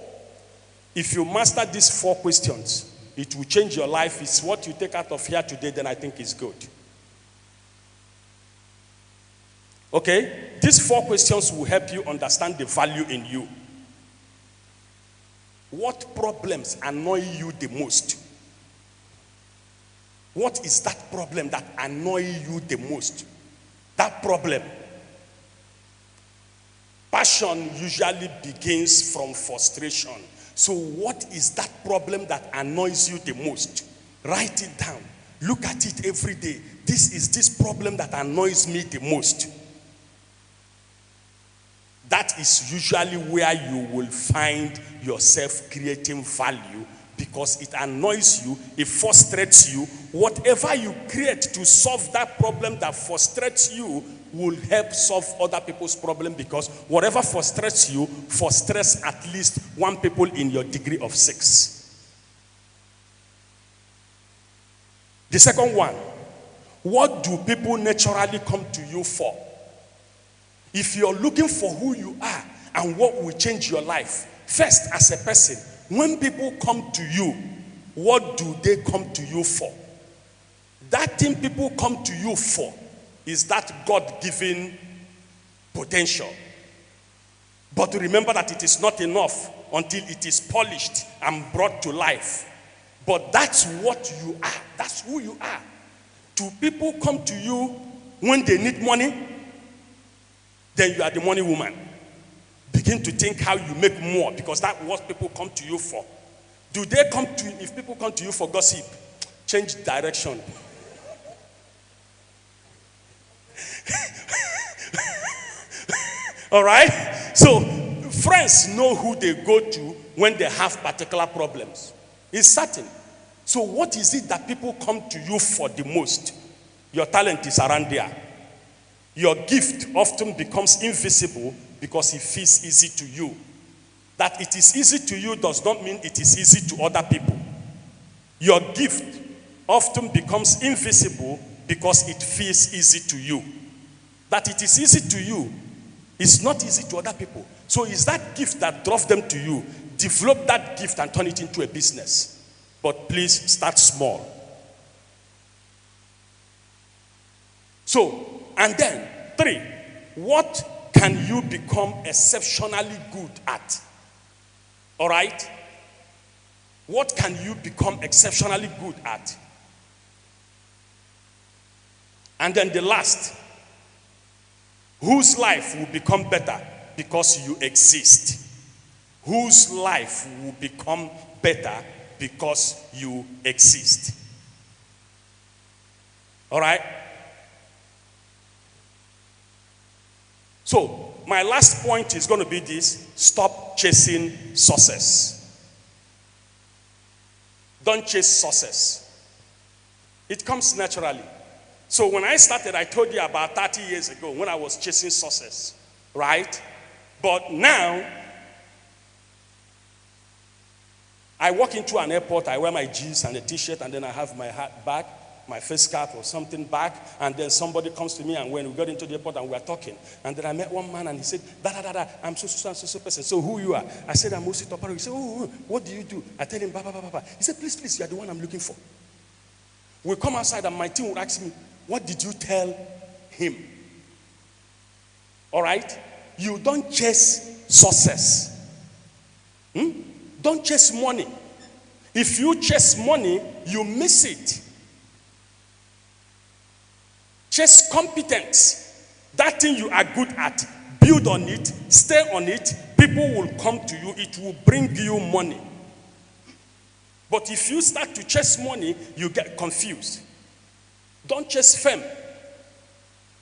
S3: If you master these 4 questions, it will change your life. It's what you take out of here today, then I think is good. Okay? These 4 questions will help you understand the value in you. What problems annoy you the most? What is that problem that annoys you the most? That problem. Passion usually begins from frustration. So what is that problem that annoys you the most? Write it down. Look at it every day. This is this problem that annoys me the most. That is usually where you will find yourself creating value, because it annoys you, it frustrates you. Whatever you create to solve that problem that frustrates you will help solve other people's problem, because whatever frustrates you frustrates at least 1 people in your degree of 6. The second one, what do people naturally come to you for? If you're looking for who you are and what will change your life, first as a person, when people come to you, what do they come to you for? That thing people come to you for is that God-given potential. But remember that it is not enough until it is polished and brought to life. But that's what you are. That's who you are. Do people come to you when they need money? Then you are the money woman. Begin to think how you make more, because that's what people come to you for. Do they come to, if people come to you for gossip, change direction. All right? So, friends know who they go to when they have particular problems. It's certain. So, what is it that people come to you for the most? Your talent is around there. Your gift often becomes invisible because it feels easy to you. That it is easy to you does not mean it is easy to other people. Your gift often becomes invisible because it feels easy to you. That it is easy to you is not easy to other people. So it's that gift that drove them to you. Develop that gift and turn it into a business. But please start small. So, and then, 3, what can you become exceptionally good at? All right? What can you become exceptionally good at? And then the last, whose life will become better because you exist? Whose life will become better because you exist? All right? So, my last point is going to be this: stop chasing success. Don't chase success. It comes naturally. So, when I started, I told you about 30 years ago when I was chasing success, right? But now, I walk into an airport, I wear my jeans and a t-shirt, and then I have my hat back, my face cap or something back, and then somebody comes to me, and when we got into the airport and we were talking, and then I met one man and he said, I'm so person. So who you are? I said, I'm Osi Toparo. He said, oh, what do you do? I tell him, ba. He said, please, you are the one I'm looking for. We come outside and my team would ask me, what did you tell him? All right? You don't chase success. Don't chase money. If you chase money, you miss it. Chase competence. That thing you are good at, build on it, stay on it, people will come to you, it will bring you money. But if you start to chase money, you get confused. Don't chase fame,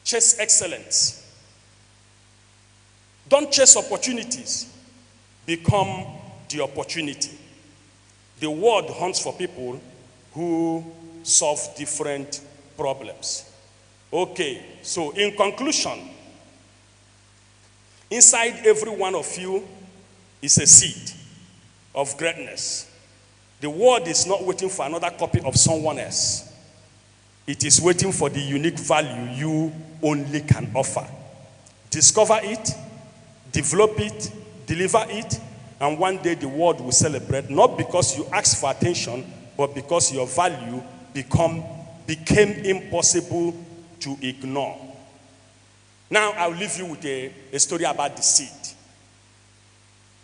S3: chase excellence. Don't chase opportunities, become the opportunity. The world hunts for people who solve different problems. Okay, so in conclusion, inside every one of you is a seed of greatness. The world is not waiting for another copy of someone else. It is waiting for the unique value you only can offer. Discover it, develop it, deliver it, and one day the world will celebrate, not because you asked for attention, but because your value became impossible to ignore. Now I'll leave you with a story about the seed.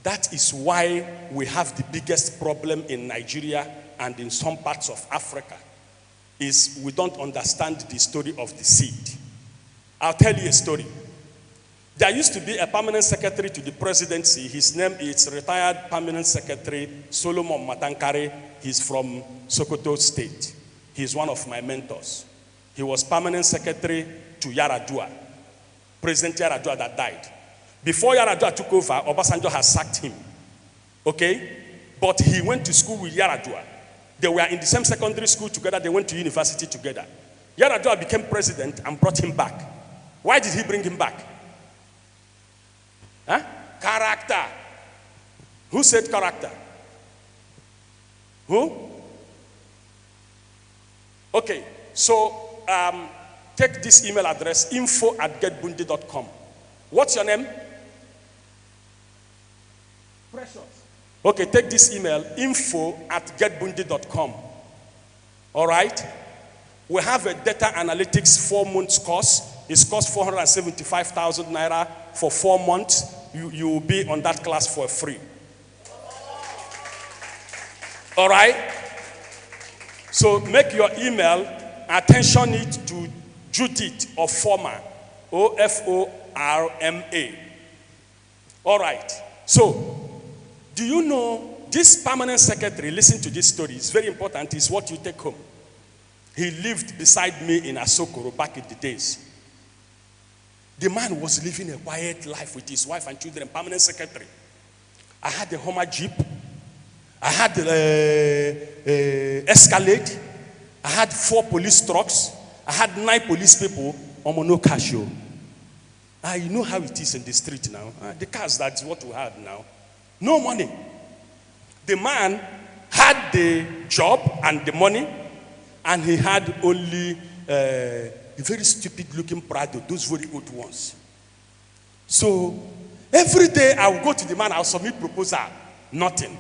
S3: That is why we have the biggest problem in Nigeria and in some parts of Africa, is we don't understand the story of the seed. I'll tell you a story. There used to be a permanent secretary to the presidency. His name is retired permanent secretary Solomon Matankare. He's from Sokoto State. He's one of my mentors. He was permanent secretary to Yaradua, President Yaradua that died. Before Yaradua took over, Obasanjo has sacked him. Okay? But he went to school with Yaradua. They were in the same secondary school together. They went to university together. Yaradua became president and brought him back. Why did he bring him back? Huh? Character. Who said character? Who? Okay, so take this email address, info@getbundi.com. What's your name? Precious. Okay, take this email, info@getbundi.com. All right? We have a data analytics 4 months course. It's cost 475,000 naira for 4 months. You will be on that class for free. All right? So make your email, attention it to Judith Oforma, Oforma. All right. So, do you know this permanent secretary, listen to this story, it's very important, it's what you take home. He lived beside me in Asokoro back in the days. The man was living a quiet life with his wife and children, permanent secretary. I had a Hummer Jeep. I had Escalade. I had 4 police trucks. I had 9 police people on no cash. You know how it is in the street now. The cars, that's what we have now. No money. The man had the job and the money, and he had only a very stupid looking Prado, those very old ones. So every day I will go to the man, I'll submit proposal, nothing.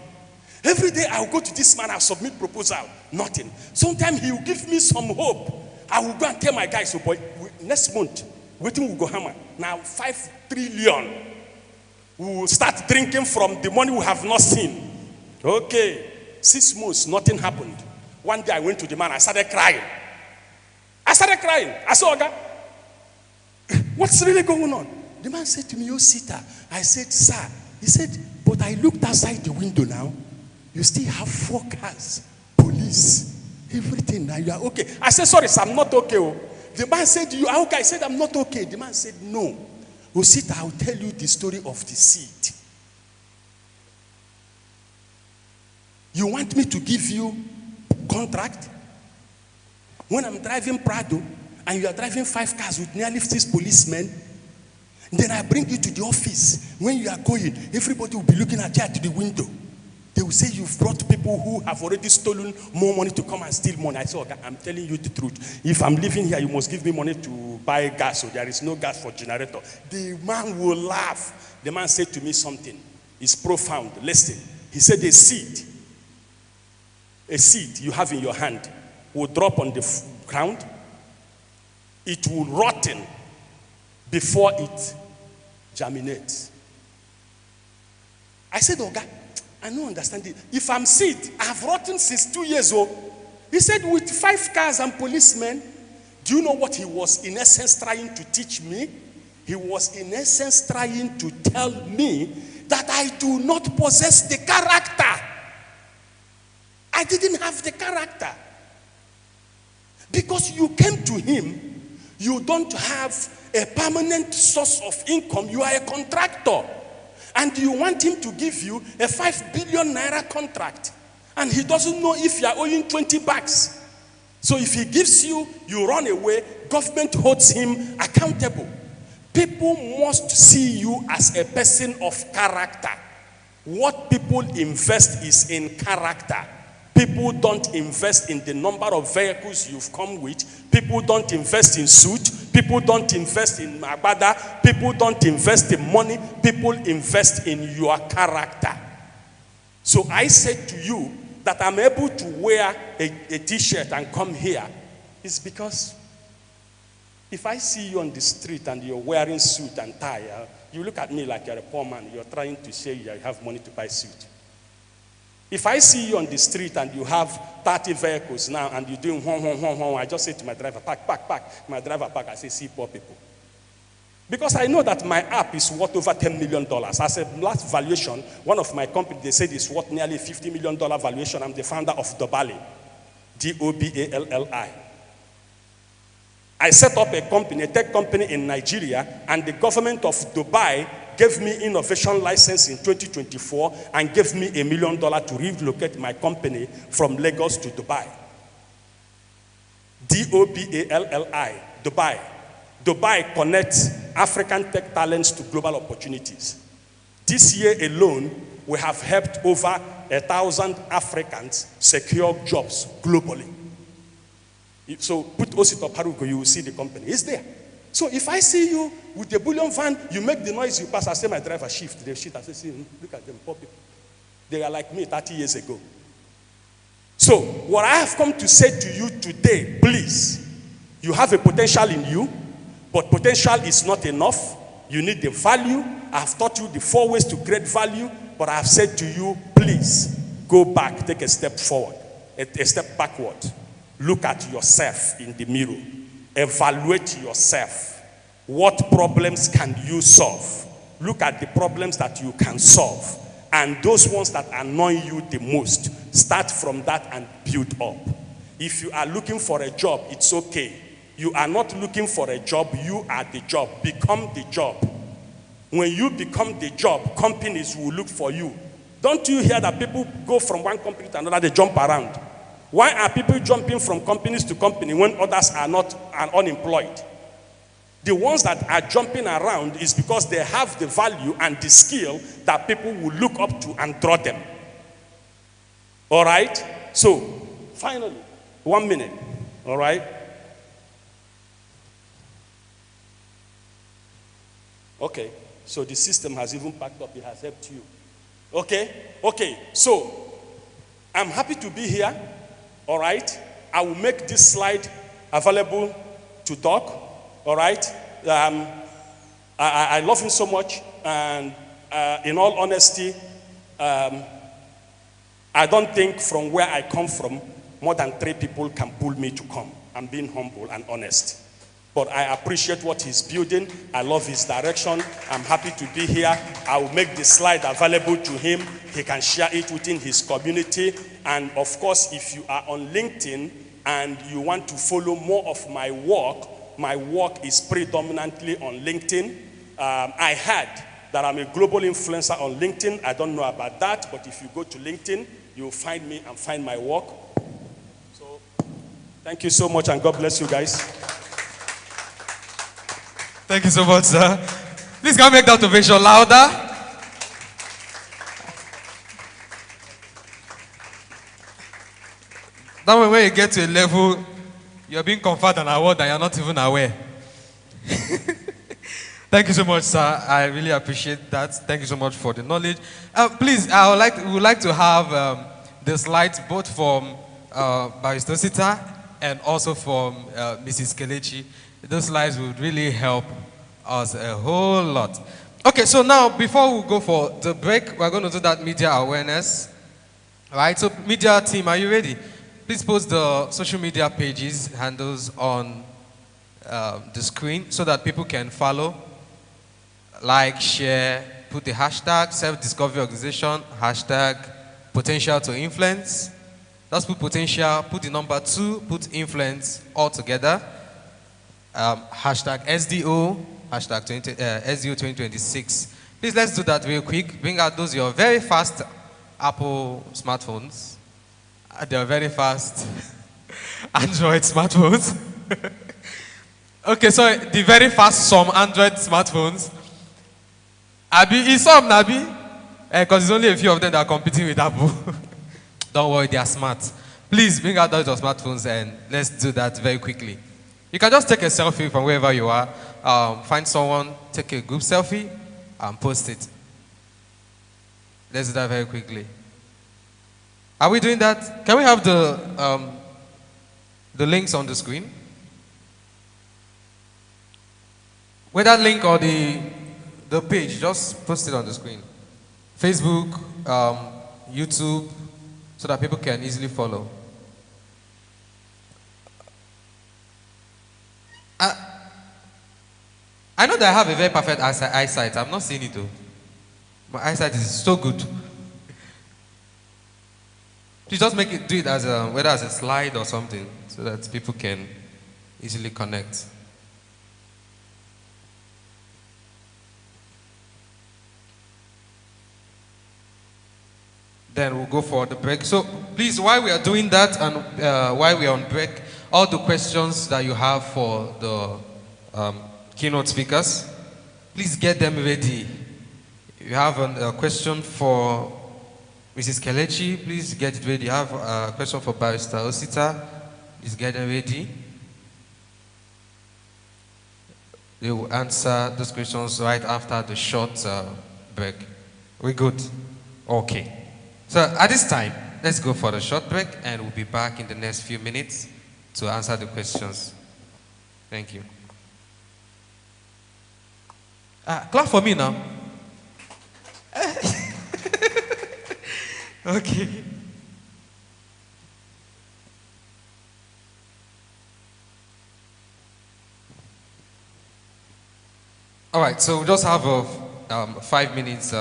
S3: Every day I'll go to this man, I'll submit proposal, nothing. Sometimes he will give me some hope. I will go and tell my guys, so boy, next month, waiting will go hammer. Now 5 trillion. We will start drinking from the money we have not seen. Okay, 6 months, nothing happened. One day I went to the man, I started crying. I said, Oga, what's really going on? The man said to me, Sita. I said, sir. He said, but I looked outside the window now. You still have 4 cars, police, everything. Now you are okay. I said, sorry, sir, I'm not okay. The man said, you are okay. I said, I'm not okay. The man said, no. Osita, I'll tell you the story of the seed. You want me to give you contract? When I'm driving Prado and you are driving 5 cars with nearly 6 policemen, then I bring you to the office. When you are going, everybody will be looking at you at the window. They will say you've brought people who have already stolen more money to come and steal money. I said, okay, I'm telling you the truth. If I'm living here, you must give me money to buy gas. So there is no gas for generator. The man will laugh. The man said to me something. It's profound. Listen. He said a seed you have in your hand will drop on the ground. It will rotten before it germinates. I said, Oga, I don't understand it. If I'm seed, I have rotten since 2 years old. He said, with 5 cars and policemen, do you know what he was in essence trying to teach me? He was in essence trying to tell me that I do not possess the character. I didn't have the character. Because you came to him, you don't have a permanent source of income. You are a contractor. And you want him to give you a 5 billion naira contract. And he doesn't know if you are owing 20 bucks. So if he gives you, you run away, government holds him accountable. People must see you as a person of character. What people invest is in character. People don't invest in the number of vehicles you've come with. People don't invest in suit. People don't invest in agbada. People don't invest in money. People invest in your character. So I said to you that I'm able to wear a t-shirt and come here is because if I see you on the street and you're wearing suit and tie, you look at me like you're a poor man. You're trying to say you have money to buy suit. If I see you on the street and you have 30 vehicles now and you're doing I just say to my driver, park. My driver park, I say, see poor people. Because I know that my app is worth over $10 million. As a last valuation, one of my companies, they said it's worth nearly $50 million valuation. I'm the founder of Dobali, D-O-B-A-L-L-I. I set up a company, a tech company in Nigeria, and the government of Dubai gave me innovation license in 2024 and gave me $1 million to relocate my company from Lagos to Dubai. D-O-B-A-L-L-I, Dubai. Dubai connects African tech talents to global opportunities. This year alone, we have helped over 1,000 Africans secure jobs globally. So put Osito Parugo, you will see the company. It's there. So if I see you with a bullion van, you make the noise, you pass, I say my driver shift. They shift, I say, see, look at them, poor people. They are like me 30 years ago. So what I have come to say to you today, please, you have a potential in you, but potential is not enough. You need the value. I have taught you the 4 ways to create value, but I have said to you, please, go back, take a step forward, a step backward. Look at yourself in the mirror. Evaluate yourself. What problems can you solve? Look at the problems that you can solve. And those ones that annoy you the most, start from that and build up. If you are looking for a job, it's okay. You are not looking for a job, you are the job. Become the job. When you become the job, companies will look for you. Don't you hear that people go from one company to another, they jump around? Why are people jumping from companies to company when others are unemployed? The ones that are jumping around is because they have the value and the skill that people will look up to and draw them. All right? So, finally, 1 minute. All right? Okay. So the system has even packed up. It has helped you. Okay? Okay. So, I'm happy to be here. All right, I will make this slide available to Doc. All right, I love him so much, and in all honesty, I don't think from where I come from, more than 3 people can pull me to come. I'm being humble and honest. But I appreciate what he's building. I love his direction. I'm happy to be here. I will make the slide available to him. He can share it within his community. And of course, if you are on LinkedIn and you want to follow more of my work is predominantly on LinkedIn. I heard that I'm a global influencer on LinkedIn. I don't know about that, but if you go to LinkedIn, you'll find me and find my work. So, thank you so much, and God bless you guys.
S2: Thank you so much, sir. Please can we make that ovation louder? That way, when you get to a level, you're being conferred an award and you're not even aware. Thank you so much, sir. I really appreciate that. Thank you so much for the knowledge. Please, we would like to have the slides both from Barrister Osita and also from Mrs. Kelechi. Those slides would really help us a whole lot. Okay, so now before we go for the break, we're going to do that media awareness. All right, so media team, are you ready? Please post the social media pages, handles on the screen so that people can follow. like, share, put the hashtag self-discovery organization, hashtag potential to influence. Just put potential, put the number 2, put influence all together. Hashtag SDO, hashtag SDO 2026. Please, let's do that real quick. Bring out those your very fast Apple smartphones. They are very fast Android smartphones. Okay, so the very fast some Android smartphones. Abi, is some Nabi? Because there's only a few of them that are competing with Apple. Don't worry, they are smart. Please bring out those your smartphones and let's do that very quickly. You can just take a selfie from wherever you are. Find someone, take a group selfie, and post it. Let's do that very quickly. Are we doing that? Can we have the links on the screen? With that link or the page, just post it on the screen. Facebook, YouTube, so that people can easily follow. I know that I have a very perfect eyesight. I'm not seeing it though. My eyesight is so good. You just do it as whether as a slide or something, so that people can easily connect. Then we'll go for the break. So please, while we are doing that and while we are on break, all the questions that you have for the keynote speakers, please get them ready. You have a question for Mrs. Kelechi, please get it ready. You have a question for Barrister Osita, please get them ready. They will answer those questions right after the short break. We good? Okay. So at this time, let's go for the short break and we'll be back in the next few minutes to answer the questions. Thank you. Clap for me now. Okay. All right, so we just have a 5 minutes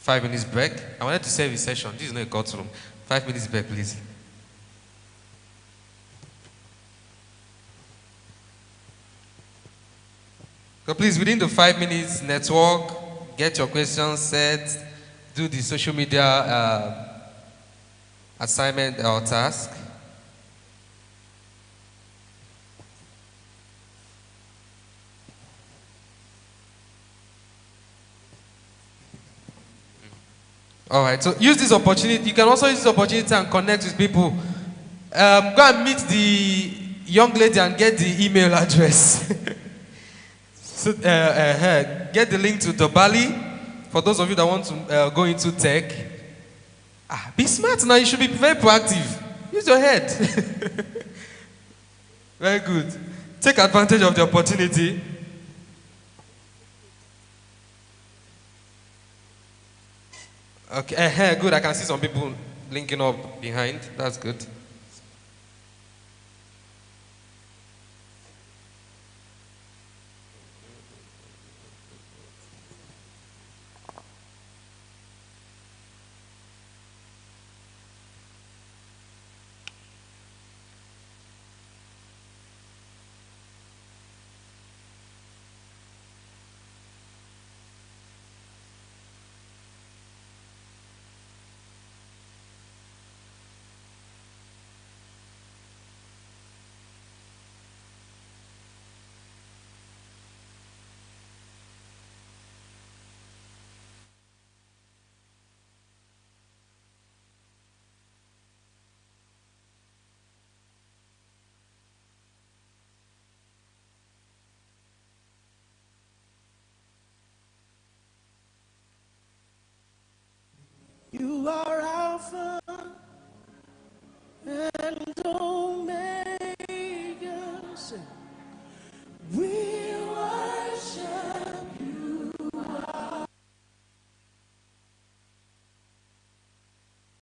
S2: 5 minutes break. I wanted to save a session. This is not a courtroom. 5 minutes break, please. So please, within the 5 minutes, network, get your questions set, do the social media assignment or task. All right, so use this opportunity. You can also use this opportunity and connect with people. Go and meet the young lady and get the email address. So, get the link to Dobali. For those of you that want to go into tech, be smart now. You should be very proactive. Use your head. Very good. Take advantage of the opportunity. Okay, good. I can see some people linking up behind. That's good.